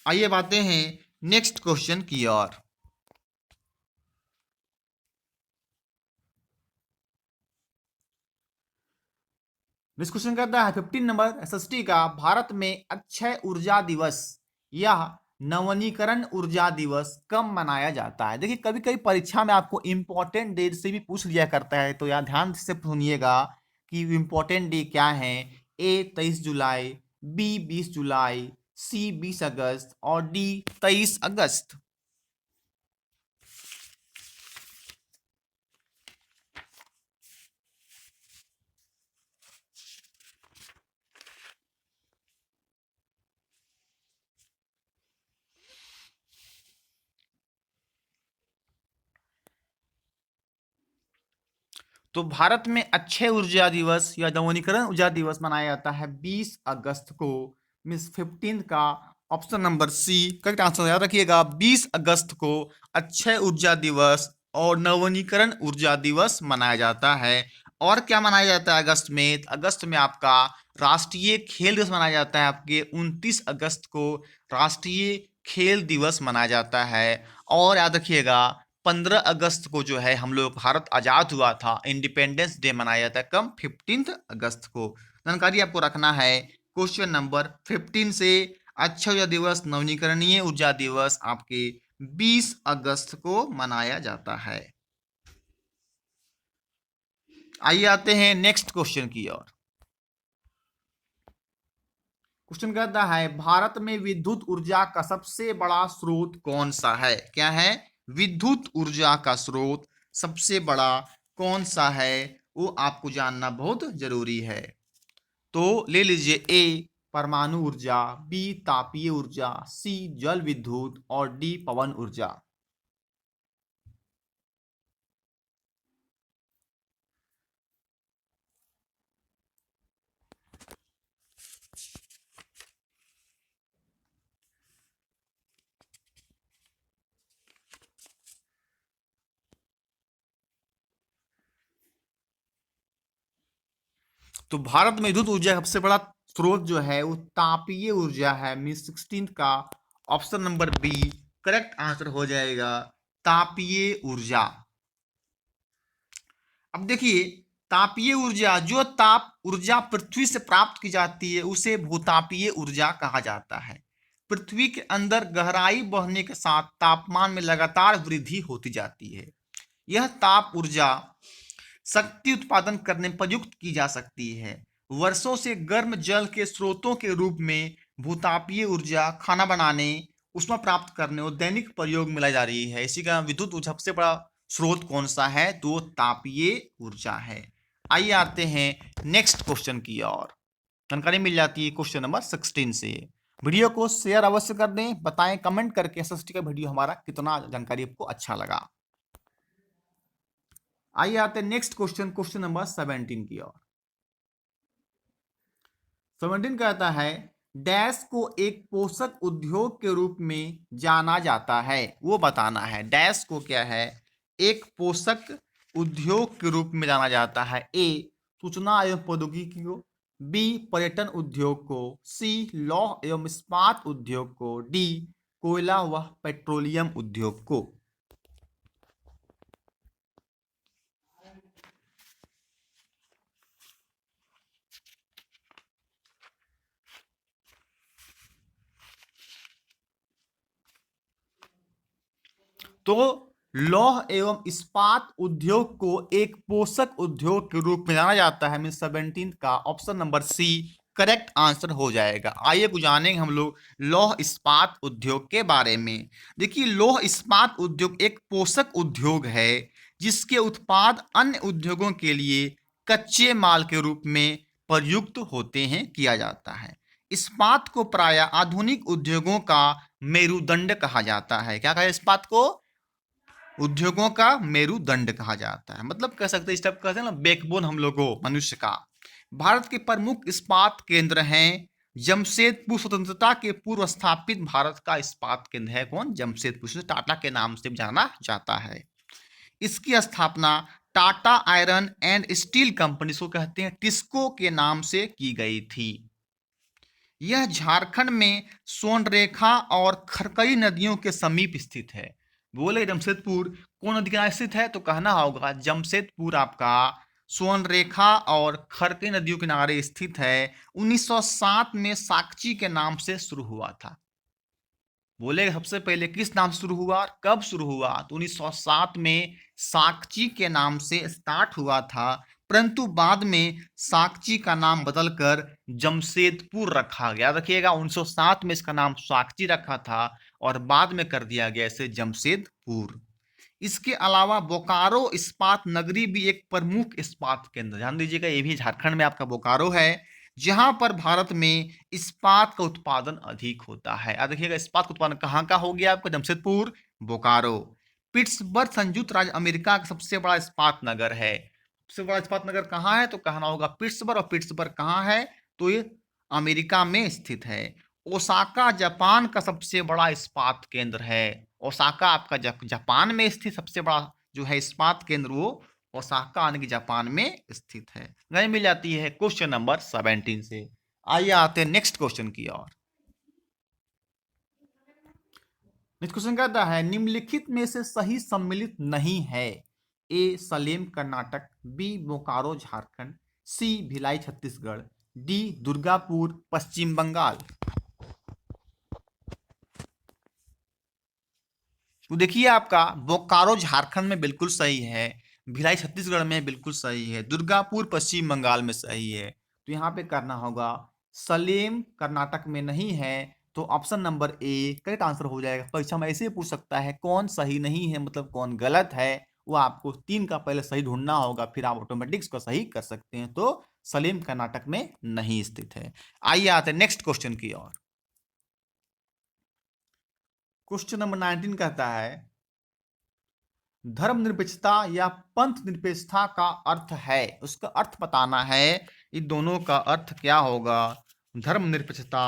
आइए बातें हैं नेक्स्ट क्वेश्चन की ओर। नेक्स्ट क्वेश्चन कहता है 15 नंबर एसएसटी का, भारत में अक्षय ऊर्जा दिवस या नवनीकरण ऊर्जा दिवस कब मनाया जाता है। देखिए कभी कभी परीक्षा में आपको इंपॉर्टेंट डेट से भी पूछ लिया करता है, तो यार ध्यान से सुनिएगा कि इंपॉर्टेंट डे क्या है। ए 23 जुलाई, बी 20 जुलाई, सी 20 अगस्त और डी 23 अगस्त। तो भारत में अक्षय ऊर्जा दिवस या नवीनीकरण ऊर्जा दिवस मनाया जाता है 20 अगस्त को। मीन्स 15 का option number C correct answer. याद रखिएगा 20 अगस्त को अक्षय ऊर्जा दिवस और नवीनीकरण ऊर्जा दिवस मनाया जाता है। और क्या मनाया जाता है अगस्त में? अगस्त में आपका राष्ट्रीय खेल दिवस मनाया जाता है। आपके 29 अगस्त को राष्ट्रीय खेल दिवस मनाया जाता है। और याद रखिएगा 15 अगस्त को जो है हम लोग भारत आजाद हुआ था, इंडिपेंडेंस डे मनाया जाता है कब? 15 अगस्त को। जानकारी आपको रखना है क्वेश्चन नंबर 15 से। अक्षय ऊर्जा दिवस, नवीनीकरणीय ऊर्जा दिवस आपके 20 अगस्त को मनाया जाता है। आइए आते हैं नेक्स्ट क्वेश्चन की ओर। क्वेश्चन कहता है भारत में विद्युत ऊर्जा का सबसे बड़ा स्रोत कौन सा है? क्या है? विद्युत ऊर्जा का स्रोत सबसे बड़ा कौन सा है, वो आपको जानना बहुत जरूरी है। तो ले लीजिए ए परमाणु ऊर्जा, बी तापीय ऊर्जा, सी जल विद्युत और डी पवन ऊर्जा। तो भारत में विद्युत ऊर्जा का सबसे बड़ा स्रोत जो है वो तापीय ऊर्जा है। मीन 16 का option number B correct answer हो जाएगा, तापीय ऊर्जा। अब देखिए तापीय ऊर्जा, जो ताप ऊर्जा पृथ्वी से प्राप्त की जाती है उसे भूतापीय ऊर्जा कहा जाता है। पृथ्वी के अंदर गहराई बढ़ने के साथ तापमान में लगातार वृद्धि होती जाती है। यह ताप ऊर्जा शक्ति उत्पादन करने में प्रयुक्त की जा सकती है। वर्षों से गर्म जल के स्रोतों के रूप में भूतापीय ऊर्जा खाना बनाने, ऊष्मा प्राप्त करने और दैनिक प्रयोग में लाई जा रही है। इसी का विद्युत ऊर्जा सबसे बड़ा स्रोत कौन सा है? तो तापीय ऊर्जा है। आइए आते हैं नेक्स्ट क्वेश्चन की ओर। जानकारी मिल जाती है क्वेश्चन नंबर 16 से। वीडियो को शेयर अवश्य कर दें, बताएं कमेंट करके एसएसटी का वीडियो हमारा कितना जानकारी आपको अच्छा लगा। आइए आते हैं नेक्स्ट क्वेश्चन, क्वेश्चन नंबर 17 की ओर। 17 कहता है डैश को एक पोषक उद्योग के रूप में जाना जाता है, वो बताना है। डैश को क्या है? एक पोषक उद्योग के रूप में जाना जाता है। ए सूचना एवं प्रौद्योगिकी को, बी पर्यटन उद्योग को, सी लौह एवं इस्पात उद्योग को, डी कोयला व पेट्रोलियम उद्योग को। तो लौह एवं इस्पात उद्योग को एक पोषक उद्योग के रूप में जाना जाता है। मीन 17 का option number C correct answer हो जाएगा। आइए कुछ जानेंगे हम लोग लौह इस्पात उद्योग के बारे में। देखिए लौह इस्पात उद्योग एक पोषक उद्योग है जिसके उत्पाद अन्य उद्योगों के लिए कच्चे माल के रूप में प्रयुक्त होते हैं, किया जाता है। इस्पात को प्राय आधुनिक उद्योगों का मेरुदंड कहा जाता है। क्या कहा है इस्पात को? उद्योगों का मेरुदंड कहा जाता है। मतलब कह सकते हैं, स्टेप कहते हैं ना, बैकबोन हम लोगों मनुष्य का। भारत के प्रमुख इस्पात केंद्र हैं जमशेदपुर। स्वतंत्रता के पूर्व स्थापित भारत का इस्पात केंद्र है कौन? जमशेदपुर, से टाटा के नाम से जाना जाता है। इसकी स्थापना Tata iron and steel company को कहते हैं, टिस्को के नाम से की गई थी। यह झारखंड में सोनरेखा और खरकई नदियों के समीप स्थित है। बोले जमशेदपुर कौन नदी के किनारे स्थित है? तो कहना होगा जमशेदपुर आपका स्वर्णरेखा और खरती नदियों के किनारे स्थित है। 1907 में साकची के नाम से शुरू हुआ था। बोले सबसे पहले किस नाम से शुरू हुआ और कब शुरू हुआ? तो 1907 में साकची के नाम से स्टार्ट हुआ था, परंतु बाद में साकची का नाम बदलकर जमशेदपुर रखा गया। रखिएगा 1907 में इसका नाम साकची रखा था और बाद में कर दिया गया इसे जमशेदपुर। इसके अलावा बोकारो इस्पात नगरी भी एक प्रमुख इस्पात केंद्र, ध्यान दीजिएगा ये भी झारखंड में आपका बोकारो है, जहां पर भारत में इस्पात का उत्पादन अधिक होता है। याद रखिएगा इस्पात का उत्पादन कहाँ का हो गया आपका? जमशेदपुर, बोकारो। पिट्सबर्ग संयुक्त राज्य अमेरिका का सबसे बड़ा इस्पात नगर है। सबसे बड़ा इस्पात नगर कहाँ है? तो कहना होगा पिट्सबर्ग। और पिट्सबर्ग कहाँ है? तो ये अमेरिका में स्थित है। ओसाका जापान का सबसे बड़ा इस्पात केंद्र है। ओसाका आपका जापान में स्थित सबसे बड़ा जो है इस्पात केंद्र वो ओसाका यानी कि जापान में स्थित है। नहीं मिल जाती है क्वेश्चन नंबर 17 से। आइए आते हैं नेक्स्ट क्वेश्चन की ओर। नेक्स्ट क्वेश्चन कहता है निम्नलिखित में से सही सम्मिलित नहीं है। ए सलेम कर्नाटक, बी बोकारो झारखंड, सी भिलाई छत्तीसगढ़, डी दुर्गापुर पश्चिम बंगाल। तो देखिए आपका बोकारो झारखंड में बिल्कुल सही है, भिलाई छत्तीसगढ़ में बिल्कुल सही है, दुर्गापुर पश्चिम बंगाल में सही है। तो यहाँ पे करना होगा सलेम कर्नाटक में नहीं है, तो option number A correct answer हो जाएगा। परीक्षा में ऐसे पूछ सकता है कौन सही नहीं है मतलब कौन गलत है, वो आपको 3 का पहले सही ढूंढना होगा, फिर आप ऑटोमेटिक इसको सही कर सकते हैं। तो सलेम कर्नाटक में नहीं स्थित है। आइए आते हैं नेक्स्ट क्वेश्चन की ओर। क्वेश्चन नंबर 19 कहता है धर्मनिरपेक्षता या पंथ निरपेक्षता का अर्थ है, उसका अर्थ बताना है। इन दोनों का अर्थ क्या होगा? धर्मनिरपेक्षता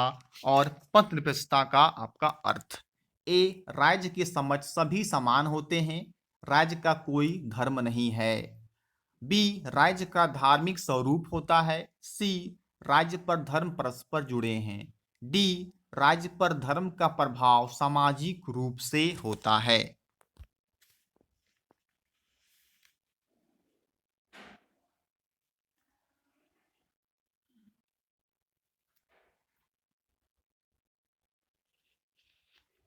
और पंथ निरपेक्षता का आपका अर्थ। ए राज्य की समझ सभी समान होते हैं, राज्य का कोई धर्म नहीं है। बी राज्य का धार्मिक स्वरूप होता है। सी राज्य पर धर्म परस्पर जुड़े हैं। डी राज्य पर धर्म का प्रभाव सामाजिक रूप से होता है।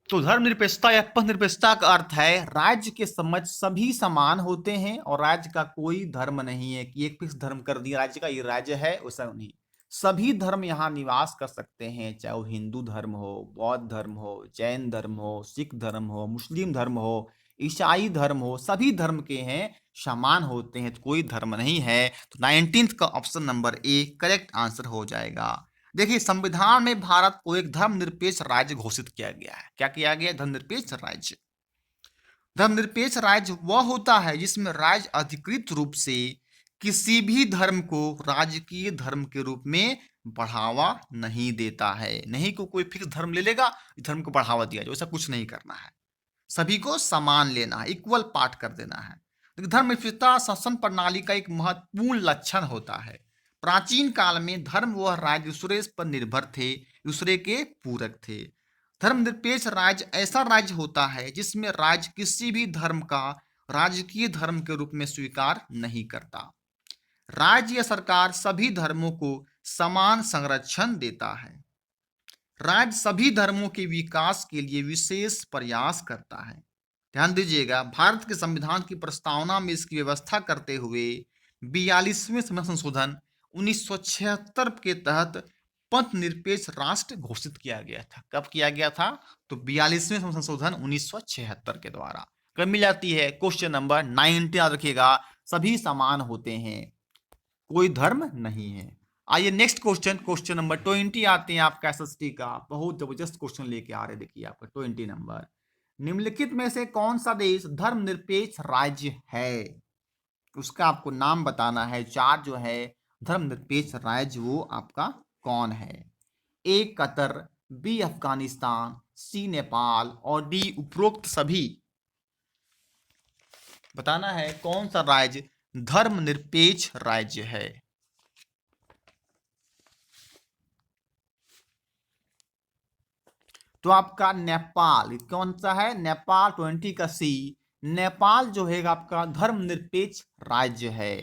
तो धर्मनिरपेक्षता या पंथ निरपेक्षता का अर्थ है राज्य के समझ सभी समान होते हैं और राज्य का कोई धर्म नहीं है कि एक फिक्स धर्म कर दिया राज्य का ये राज्य है, वैसा नहीं। सभी धर्म यहाँ निवास कर सकते हैं, चाहे वो हिंदू धर्म हो, बौद्ध धर्म हो, जैन धर्म हो, सिख धर्म हो, मुस्लिम धर्म हो, ईसाई धर्म हो, सभी धर्म के हैं, समान होते हैं, तो कोई धर्म नहीं है। तो 19 का option number A correct answer हो जाएगा। देखिए संविधान में भारत को एक धर्मनिरपेक्ष राज्य घोषित किया गया है। क्या किया गया? धर्मनिरपेक्ष राज्य। धर्मनिरपेक्ष राज्य वह होता है जिसमें राज्य अधिकृत रूप से किसी भी धर्म को राजकीय धर्म के रूप में बढ़ावा नहीं देता है। नहीं को कोई फिक्स धर्म ले लेगा, धर्म को बढ़ावा दिया जाए, ऐसा कुछ नहीं करना है। सभी को समान लेना है, इक्वल पार्ट कर देना है। धर्मनिरपेक्षता शासन प्रणाली का एक महत्वपूर्ण लक्षण होता है। प्राचीन काल में धर्म व राज्य दूसरे पर निर्भर थे, दूसरे के पूरक थे। धर्मनिरपेक्ष राज्य ऐसा राज्य होता है जिसमें राज्य किसी भी धर्म का राजकीय धर्म के रूप में स्वीकार नहीं करता। राज्य या सरकार सभी धर्मों को समान संरक्षण देता है। राज्य सभी धर्मों के विकास के लिए विशेष प्रयास करता है। ध्यान दीजिएगा भारत के संविधान की प्रस्तावना में इसकी व्यवस्था करते हुए 42वें संशोधन 1976 के तहत पंथ निरपेक्ष राष्ट्र घोषित किया गया था। कब किया गया था? तो 42वें संशोधन 1976 के द्वारा। कब मिल जाती है? क्वेश्चन नंबर 19 याद रखिएगा, सभी समान होते हैं, कोई धर्म नहीं है। आइए नेक्स्ट क्वेश्चन, क्वेश्चन नंबर 20 आते हैं आपका एसएसटी का। बहुत जबरदस्त क्वेश्चन लेके आ रहे, देखिए आपका 20 नंबर। निम्नलिखित में से कौन सा देश धर्मनिरपेक्ष राज्य है? उसका आपको नाम बताना है। 4 जो है धर्मनिरपेक्ष राज्य वो आपका कौन है? ए कतर, बी अफगानिस्तान, सी नेपाल और डी उपरोक्त सभी। बताना है कौन सा राज्य धर्मनिरपेक्ष राज्य है। तो आपका नेपाल कौन सा है? नेपाल 20 का सी। नेपाल जो है आपका धर्मनिरपेक्ष राज्य है।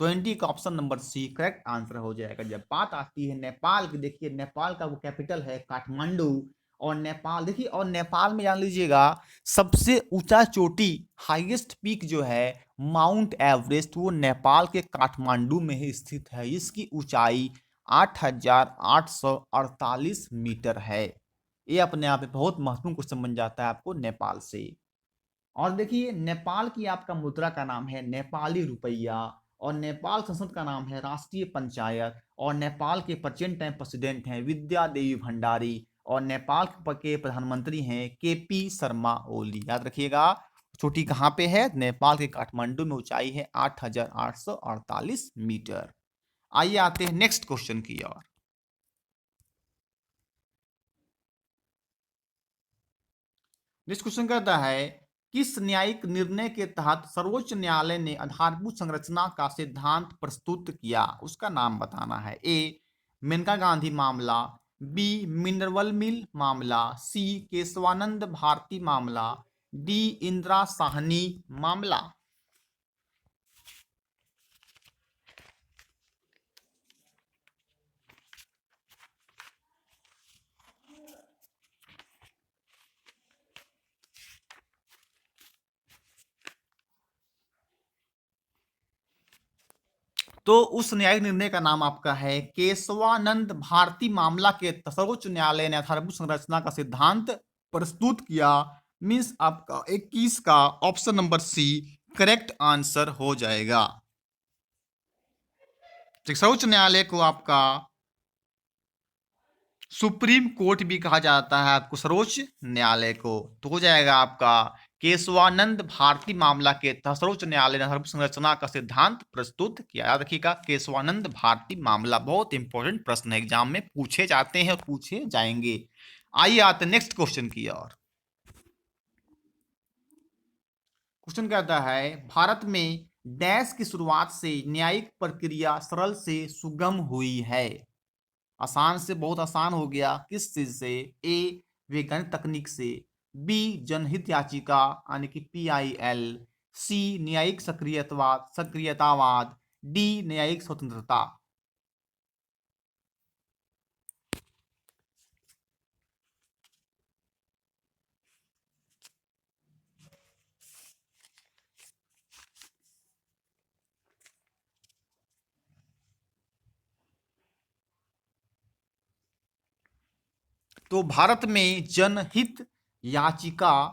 20 का option number C correct answer हो जाएगा। जब बात आती है नेपाल की, देखिए नेपाल का वो कैपिटल है काठमांडू, और नेपाल देखिए, और नेपाल में जान लीजिएगा सबसे ऊंचा चोटी, हाईएस्ट पीक जो है माउंट एवरेस्ट, वो नेपाल के काठमांडू में ही स्थित है। इसकी ऊंचाई 8,848 मीटर है। ये अपने आप में बहुत महत्वपूर्ण क्वेश्चन बन जाता है आपको नेपाल से। और देखिए नेपाल की आपका मुद्रा का नाम है नेपाली रुपया, और नेपाल संसद का नाम है राष्ट्रीय पंचायत, और नेपाल के प्रेजेंट टाइम प्रेसिडेंट हैं विद्या देवी भंडारी, और नेपाल के प्रधानमंत्री हैं केपी शर्मा ओली। याद रखिएगा चोटी कहाँ पे है, नेपाल के काठमांडू में, ऊंचाई है 8,848 मीटर। आइए आते हैं नेक्स्ट क्वेश्चन की ओर। नेक्स्ट क्वेश्चन कहता है किस न्यायिक निर्णय के तहत सर्वोच्च न्यायालय ने आधारभूत संरचना का सिद्धांत प्रस्तुत किया, उसका नाम बताना है। ए मेनका गांधी मामला, बी मिनरवल मिल मामला, सी केशवानंद भारती मामला, डी इंदिरा साहनी मामला। तो उस न्यायिक निर्णय का नाम आपका है केशवानंद भारती मामला के सर्वोच्च न्यायालय ने आधारभूत संरचना का सिद्धांत प्रस्तुत किया। मींस आपका 21 का option number C correct answer हो जाएगा। सर्वोच्च न्यायालय को आपका सुप्रीम कोर्ट भी कहा जाता है, आपको सर्वोच्च न्यायालय को, तो हो जाएगा आपका केशवानंद भारती मामला के तहत सर्वोच्च न्यायालय ने आधारभूत संरचना का सिद्धांत प्रस्तुत किया। याद रखिएगा केशवानंद भारती मामला बहुत इंपॉर्टेंट प्रश्न है, एग्जाम में पूछे जाते हैं और पूछे जाएंगे। आइए आते नेक्स्ट क्वेश्चन की ओर। क्वेश्चन कहता है भारत में डैश की शुरुआत से न्यायिक प्रक्रिया सरल से सुगम हुई है। आसान से बहुत आसान हो गया, किस चीज से? ए वैज्ञानिक तकनीक से, बी जनहित याचिका यानी कि PIL, सी न्यायिक सक्रियतावाद, डी न्यायिक स्वतंत्रता। तो भारत में जनहित याचिका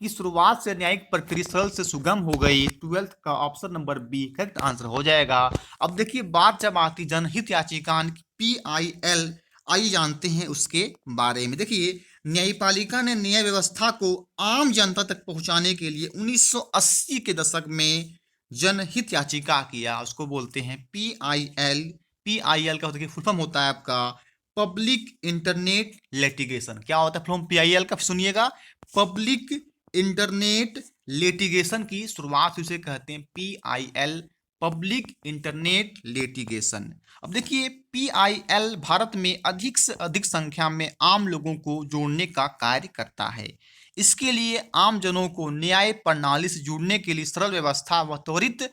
की शुरुआत से न्यायिक प्रक्रिया सरल से सुगम हो गई। 12th का option number B correct answer हो जाएगा। अब देखिए बात जब आती जनहित याचिका PIL, आइए जानते हैं उसके बारे में। देखिए न्यायपालिका ने न्याय व्यवस्था को आम जनता तक पहुंचाने के लिए 1980 के दशक में जनहित याचिका किया, उसको बोलते हैं PIL। PIL का फुल फॉर्म होता है आपका पब्लिक इंटरनेट लिटिगेशन। क्या होता है फुल फॉर्म PIL का? सुनिएगा, पब्लिक इंटरनेट लिटिगेशन की शुरुआत उसे कहते हैं PIL, पब्लिक इंटरनेट लिटिगेशन। अब देखिए PIL भारत में अधिक से अधिक संख्या में आम लोगों को जोड़ने का कार्य करता है। इसके लिए आम जनों को न्याय प्रणाली से जुड़ने के लिए सरल व्यवस्था व त्वरित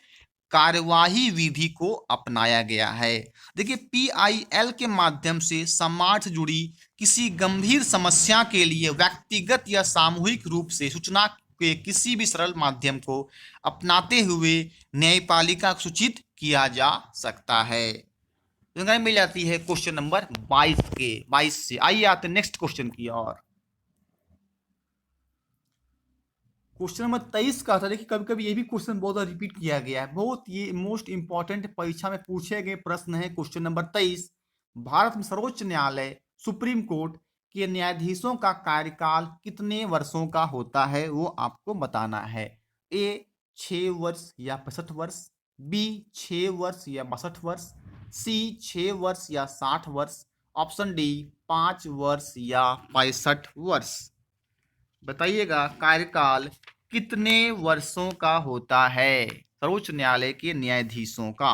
कार्यवाही विधि को अपनाया गया है। देखिए PIL के माध्यम से समाज से जुड़ी किसी गंभीर समस्या के लिए व्यक्तिगत या सामूहिक रूप से सूचना के किसी भी सरल माध्यम को अपनाते हुए न्यायपालिका को सूचित किया जा सकता है। जानकारी मिल जाती है क्वेश्चन नंबर 22 से। आइए आते नेक्स्ट क्वेश्चन की ओर। क्वेश्चन नंबर 23 का था। देखिए कभी कभी ये भी क्वेश्चन बहुत रिपीट किया गया है, बहुत ये मोस्ट इंपॉर्टेंट परीक्षा में पूछे गए प्रश्न है। क्वेश्चन नंबर 23, भारत में सर्वोच्च न्यायालय सुप्रीम कोर्ट के न्यायाधीशों का कार्यकाल कितने वर्षों का होता है, वो आपको बताना है। ए 6 वर्ष या 65 वर्ष, बी 6 वर्ष या 62 वर्ष, सी 6 वर्ष या 60 वर्ष, ऑप्शन डी 5 वर्ष या 65 वर्ष। बताइएगा कार्यकाल कितने वर्षों का होता है सर्वोच्च न्यायालय के न्यायाधीशों का?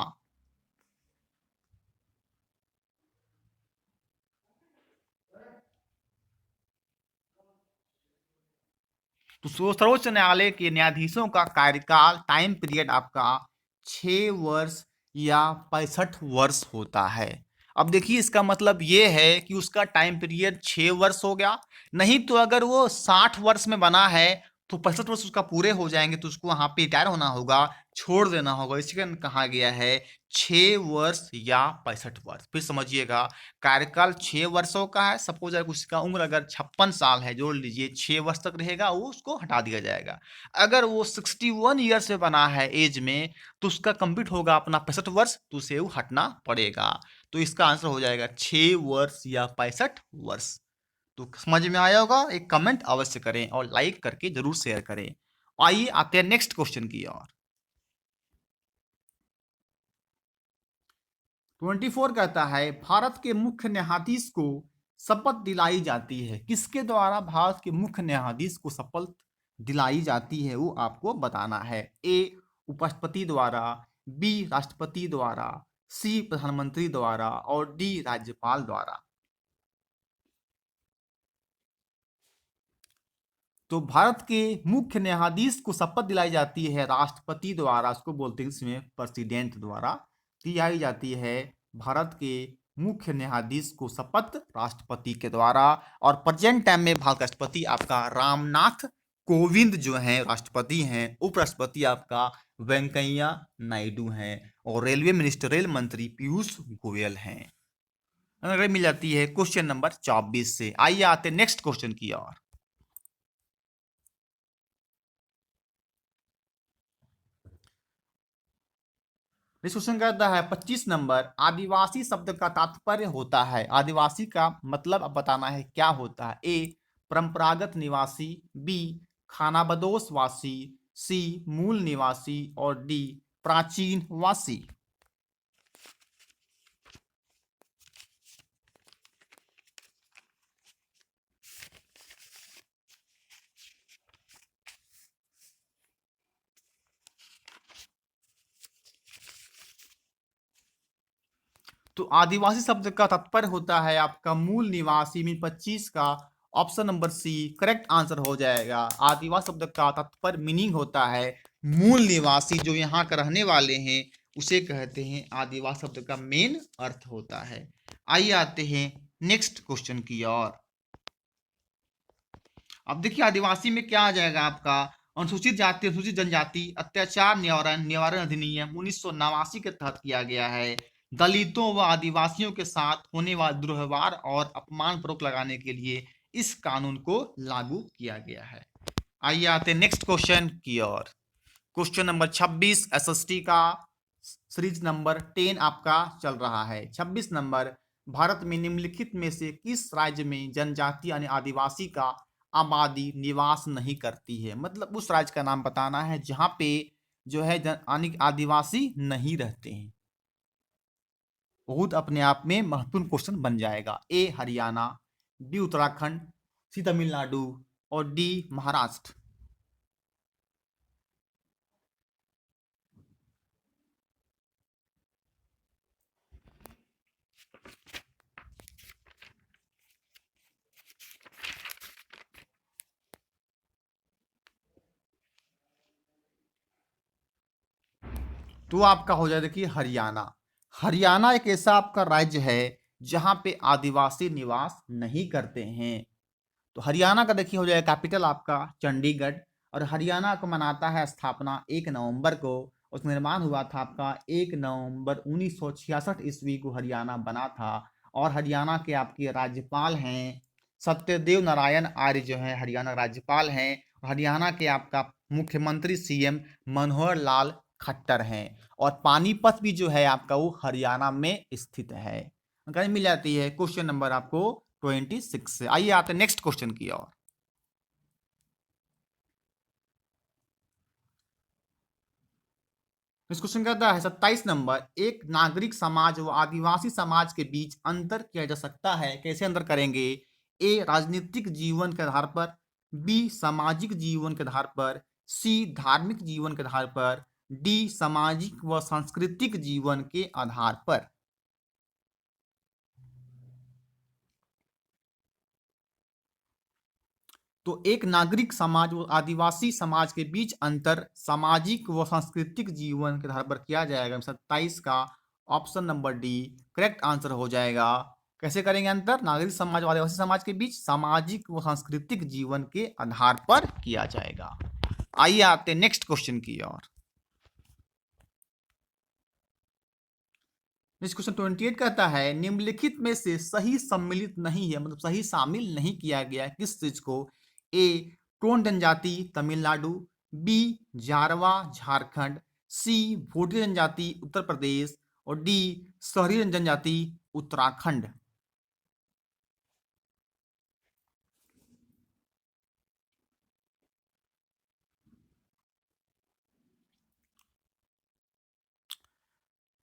तो सर्वोच्च न्यायालय के न्यायाधीशों का कार्यकाल टाइम पीरियड आपका 6 वर्ष या 65 वर्ष होता है। अब देखिए इसका मतलब ये है कि उसका टाइम पीरियड 6 वर्ष हो गया। नहीं तो अगर वो 60 वर्ष में बना है तो 65 वर्ष उसका पूरे हो जाएंगे तो उसको वहां पे रिटायर होना होगा, छोड़ देना होगा। इसी कारण कहा गया है 6 वर्ष या 65 वर्ष। फिर समझिएगा, कार्यकाल 6 वर्षों का है। सपोज अगर उसका उम्र अगर 56 साल है, जोड़ लीजिए 6 वर्ष तक रहेगा, वो उसको हटा दिया जाएगा। अगर वो 61 ईयर्स में बना है एज में, तो उसका कंप्लीट होगा अपना 65 वर्ष, तो उसे वो हटना पड़ेगा। तो इसका आंसर हो जाएगा 6 वर्ष या 65 वर्ष। तो समझ में आया होगा? एक कमेंट अवश्य करें और लाइक करके जरूर शेयर करें। आइए आते हैं नेक्स्ट क्वेश्चन की ओर। 24 कहता है भारत के मुख्य न्यायाधीश को शपथ दिलाई जाती है। किसके द्वारा भारत के मुख्य न्यायाधीश को शपथ दिलाई जाती है वो आपको बताना है। ए उपराष्ट्रपति द्वारा, बी राष्ट्रपति द्वारा, सी प्रधानमंत्री द्वारा और डी राज्यपाल द्वारा। तो भारत के मुख्य न्यायाधीश को शपथ दिलाई जाती है राष्ट्रपति द्वारा, उसको बोलते हैं इसमें प्रेसिडेंट द्वारा दिलाई जाती है। भारत के मुख्य न्यायाधीश को शपथ राष्ट्रपति के द्वारा। और प्रेजेंट टाइम में भारत राष्ट्रपति आपका रामनाथ कोविंद जो हैं राष्ट्रपति हैं। उपराष्ट्रपति आपका वेंकैया नायडू हैं। और रेलवे मिनिस्टर, रेल मंत्री पीयूष गोयल हैं। अगर मिल जाती है क्वेश्चन नंबर 24 से। आइए आते नेक्स्ट क्वेश्चन की ओर। क्वेश्चन कहता है 25 नंबर, आदिवासी शब्द का तात्पर्य होता है। आदिवासी का मतलब अब बताना है क्या होता है। ए परंपरागत निवासी, बी खानाबदोश वासी, सी मूल निवासी और डी प्राचीन वासी। तो आदिवासी शब्द का तात्पर्य होता है आपका मूल निवासी में 25 का option number C correct answer हो जाएगा। आदिवासी शब्द का तात्पर्य मीनिंग होता है मूल निवासी, जो यहाँ का रहने वाले हैं उसे कहते हैं। आदिवासी शब्द का मेन अर्थ होता है। आइए आते हैं नेक्स्ट क्वेश्चन की ओर। अब देखिए आदिवासी में क्या आ जाएगा आपका, अनुसूचित जाति अनुसूचित जनजाति अत्याचार निवारण निवारण अधिनियम 1989 के तहत किया गया है। दलितों व आदिवासियों के साथ होने वाले दुर्व्यवहार और अपमान पर रोक लगाने के लिए इस कानून को लागू किया गया है। आइए आते नेक्स्ट क्वेश्चन की ओर। क्वेश्चन नंबर 26 एसएसटी का सीरीज नंबर 10 आपका चल रहा है। 26 नंबर, भारत में निम्नलिखित में से किस राज्य में जनजाति यानी आदिवासी का आबादी निवास नहीं करती है। मतलब उस राज्य का नाम बताना है जहां पे जो है आदिवासी नहीं रहते हैं। बहुत अपने आप में महत्वपूर्ण क्वेश्चन बन जाएगा। ए हरियाणा, बी उत्तराखंड, सी तमिलनाडु और डी महाराष्ट्र। तो आपका हो जाए देखिए हरियाणा। हरियाणा एक ऐसा आपका राज्य है जहां पे आदिवासी निवास नहीं करते हैं। तो हरियाणा का देखिए हो जाएगा कैपिटल आपका चंडीगढ़। और हरियाणा को मनाता है स्थापना 1 नवंबर को। उस निर्माण हुआ था आपका 1 नवंबर 1966 ईस्वी को हरियाणा बना था। और हरियाणा के आपके राज्यपाल हैं सत्यदेव नारायण आर्य, जो है हरियाणा राज्यपाल हैं। हरियाणा के आपका मुख्यमंत्री सीएम मनोहर लाल खट्टर हैं। और पानीपत भी जो है आपका वो हरियाणा में स्थित है। अगर मिल जाती है क्वेश्चन नंबर आपको 26 से। आइए आते नेक्स्ट क्वेश्चन की ओर। इस क्वेश्चन कहता है 27 नंबर, एक नागरिक समाज व आदिवासी समाज के बीच अंतर किया जा सकता है। कैसे अंतर करेंगे। ए राजनीतिक जीवन के आधार पर, बी सामाजिक जीवन के आधार पर, सी धार्मिक जीवन के आधार पर, डी सामाजिक व सांस्कृतिक जीवन के आधार पर। तो एक नागरिक समाज व आदिवासी समाज के बीच अंतर सामाजिक व सांस्कृतिक जीवन के आधार पर किया जाएगा। 27 का option number D correct answer हो जाएगा। कैसे करेंगे अंतर? नागरिक समाज व आदिवासी समाज के बीच सामाजिक व सांस्कृतिक जीवन के आधार पर किया जाएगा। आइए आते नेक्स्ट क्वेश्चन की ओर। नेक्स्ट क्वेश्चन 28 कहता है निम्नलिखित में से सही सम्मिलित नहीं है, मतलब सही शामिल नहीं किया गया किस चीज को? ए टोन जनजाति तमिलनाडु, बी जारवा झारखंड, सी भोटी जनजाति उत्तर प्रदेश और डी शहरी जनजाति उत्तराखंड।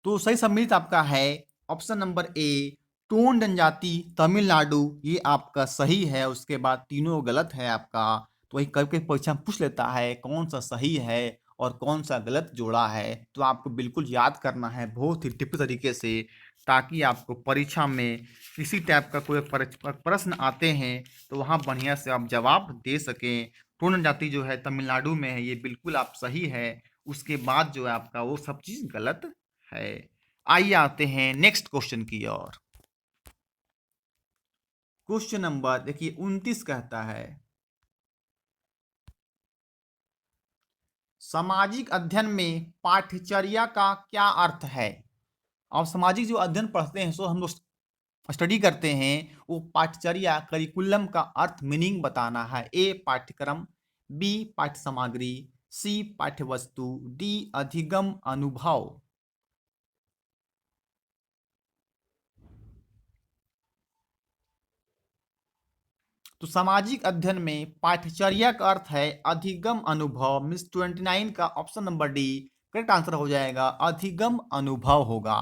तो सही सम्मिलित आपका है ऑप्शन नंबर ए टोन जनजाति तमिलनाडु, ये आपका सही है। उसके बाद तीनों गलत है आपका। तो वही करके परीक्षा में पूछ लेता है कौन सा सही है और कौन सा गलत जोड़ा है। तो आपको बिल्कुल याद करना है बहुत ही टिप्पी तरीके से, ताकि आपको परीक्षा में किसी टाइप का कोई प्रश्न आते हैं तो वहाँ बढ़िया से आप जवाब दे सकें। टोन जनजाति जो है तमिलनाडु में है, ये बिल्कुल आप सही है। उसके बाद जो है आपका वो सब चीज गलत है। आइए आते हैं नेक्स्ट क्वेश्चन की ओर। क्वेश्चन नंबर देखिए 29 कहता है सामाजिक अध्ययन में पाठ्यचर्या का क्या अर्थ है? और सामाजिक जो अध्ययन पढ़ते हैं सो हम लोग स्टडी करते हैं, वो पाठ्यचर्या करिकुलम का अर्थ मीनिंग बताना है। ए पाठ्यक्रम, बी पाठ्य सामग्री, सी पाठ्य वस्तु, डी अधिगम अनुभव। तो सामाजिक अध्ययन में पाठ्यचर्या का अर्थ है अधिगम अनुभव। मिस 29 का option number D correct answer हो जाएगा, अधिगम अनुभव होगा।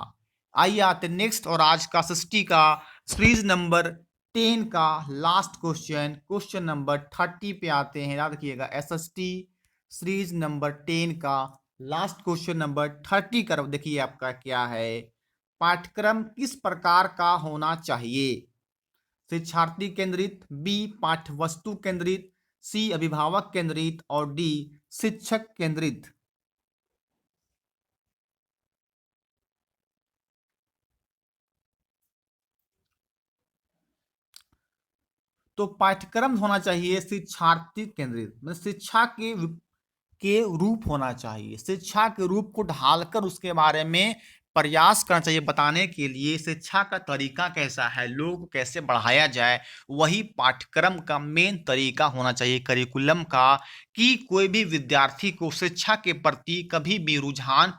आइए आते नेक्स्ट और आज का एसएसटी का सीरीज नंबर 10 का लास्ट क्वेश्चन, क्वेश्चन नंबर 30 पे आते हैं। याद रखिएगा एसएसटी सीरीज नंबर 10 का लास्ट क्वेश्चन नंबर 30 का देखिए आपका क्या है। पाठ्यक्रम किस प्रकार का होना चाहिए? शिक्षार्थी केंद्रित, बी पाठ्य वस्तु केंद्रित, सी अभिभावक केंद्रित और डी शिक्षक केंद्रित। तो पाठ्यक्रम होना चाहिए शिक्षार्थी केंद्रित, मतलब शिक्षा के रूप होना चाहिए। शिक्षा के रूप को ढालकर उसके बारे में प्रयास करना चाहिए बताने के लिए शिक्षा का तरीका कैसा है, लोग को कैसे बढ़ाया जाए, वही पाठ्यक्रम का मेन तरीका होना चाहिए करिकुलम का। कि कोई भी विद्यार्थी को शिक्षा के प्रति कभी भी रुझान,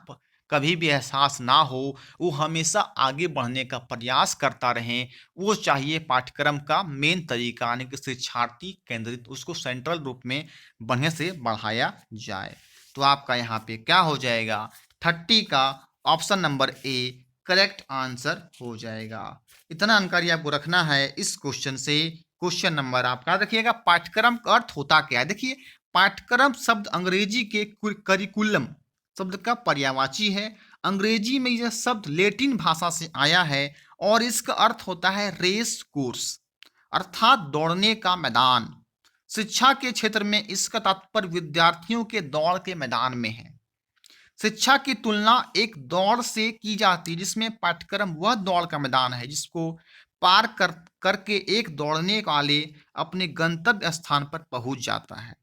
कभी भी एहसास ना हो, वो हमेशा आगे बढ़ने का प्रयास करता रहे। वो चाहिए पाठ्यक्रम का मेन तरीका, यानी कि शिक्षार्थी केंद्रित, उसको सेंट्रल रूप में बढ़िया से बढ़ाया जाए। तो आपका यहाँ पे क्या हो जाएगा? 30 का option number A correct answer हो जाएगा। इतना जानकारी आपको रखना है इस क्वेश्चन से। क्वेश्चन नंबर आपका रखिएगा पाठ्यक्रम का अर्थ होता क्या है। देखिए पाठ्यक्रम शब्द अंग्रेजी के करिकुलम शब्द का पर्यायवाची है। अंग्रेजी में यह शब्द लैटिन भाषा से आया है और इसका अर्थ होता है रेस कोर्स, अर्थात दौड़ने का मैदान। शिक्षा के क्षेत्र में इसका तात्पर्य विद्यार्थियों के दौड़ के मैदान में है। शिक्षा की तुलना एक दौड़ से की जाती है जिसमें पाठ्यक्रम वह दौड़ का मैदान है जिसको पार करके एक दौड़ने वाले अपने गंतव्य स्थान पर पहुंच जाता है।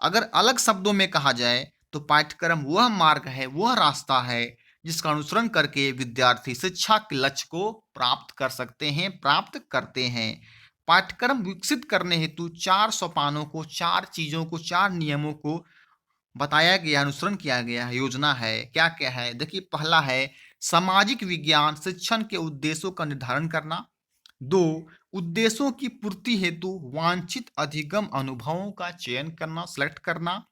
अगर अलग शब्दों में कहा जाए तो पाठ्यक्रम वह मार्ग है, वह रास्ता है जिसका अनुसरण करके विद्यार्थी शिक्षा के लक्ष्य को प्राप्त कर सकते हैं, प्राप्त करते हैं। पाठ्यक्रम विकसित करने हेतु 4 सोपानों को, 4 चीजों को, 4 नियमों को बताया गया, अनुसरण किया गया है, योजना है। क्या क्या है? देखिए पहला है सामाजिक विज्ञान शिक्षण के उद्देश्यों का निर्धारण करना। 2 उद्देश्यों की पूर्ति हेतु वांछित अधिगम अनुभवों का चयन करना, सेलेक्ट करना।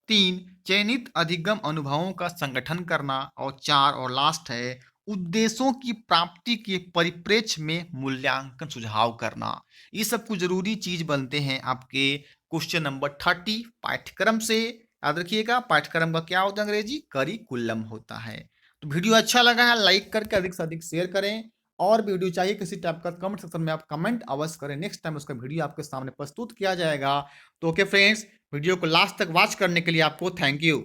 3 चयनित अधिगम अनुभवों का संगठन करना और 4 और लास्ट है उद्देश्यों की प्राप्ति के परिप्रेक्ष्य में मूल्यांकन सुझाव करना। ये सब कुछ जरूरी चीज बनते हैं आपके क्वेश्चन नंबर 30 पाठ्यक्रम से। याद रखिएगा पाठ्यक्रम का क्या होता है? अंग्रेजी करिकुलम होता है। तो वीडियो अच्छा लगा है लाइक करके अधिक से अधिक शेयर करें और भी वीडियो चाहिए किसी टाइप का, कमेंट सेक्शन में आप कमेंट अवश्य करें, नेक्स्ट टाइम उसका वीडियो आपके सामने प्रस्तुत किया जाएगा। तो ओके फ्रेंड्स, वीडियो को लास्ट तक वॉच करने के लिए आपको थैंक यू।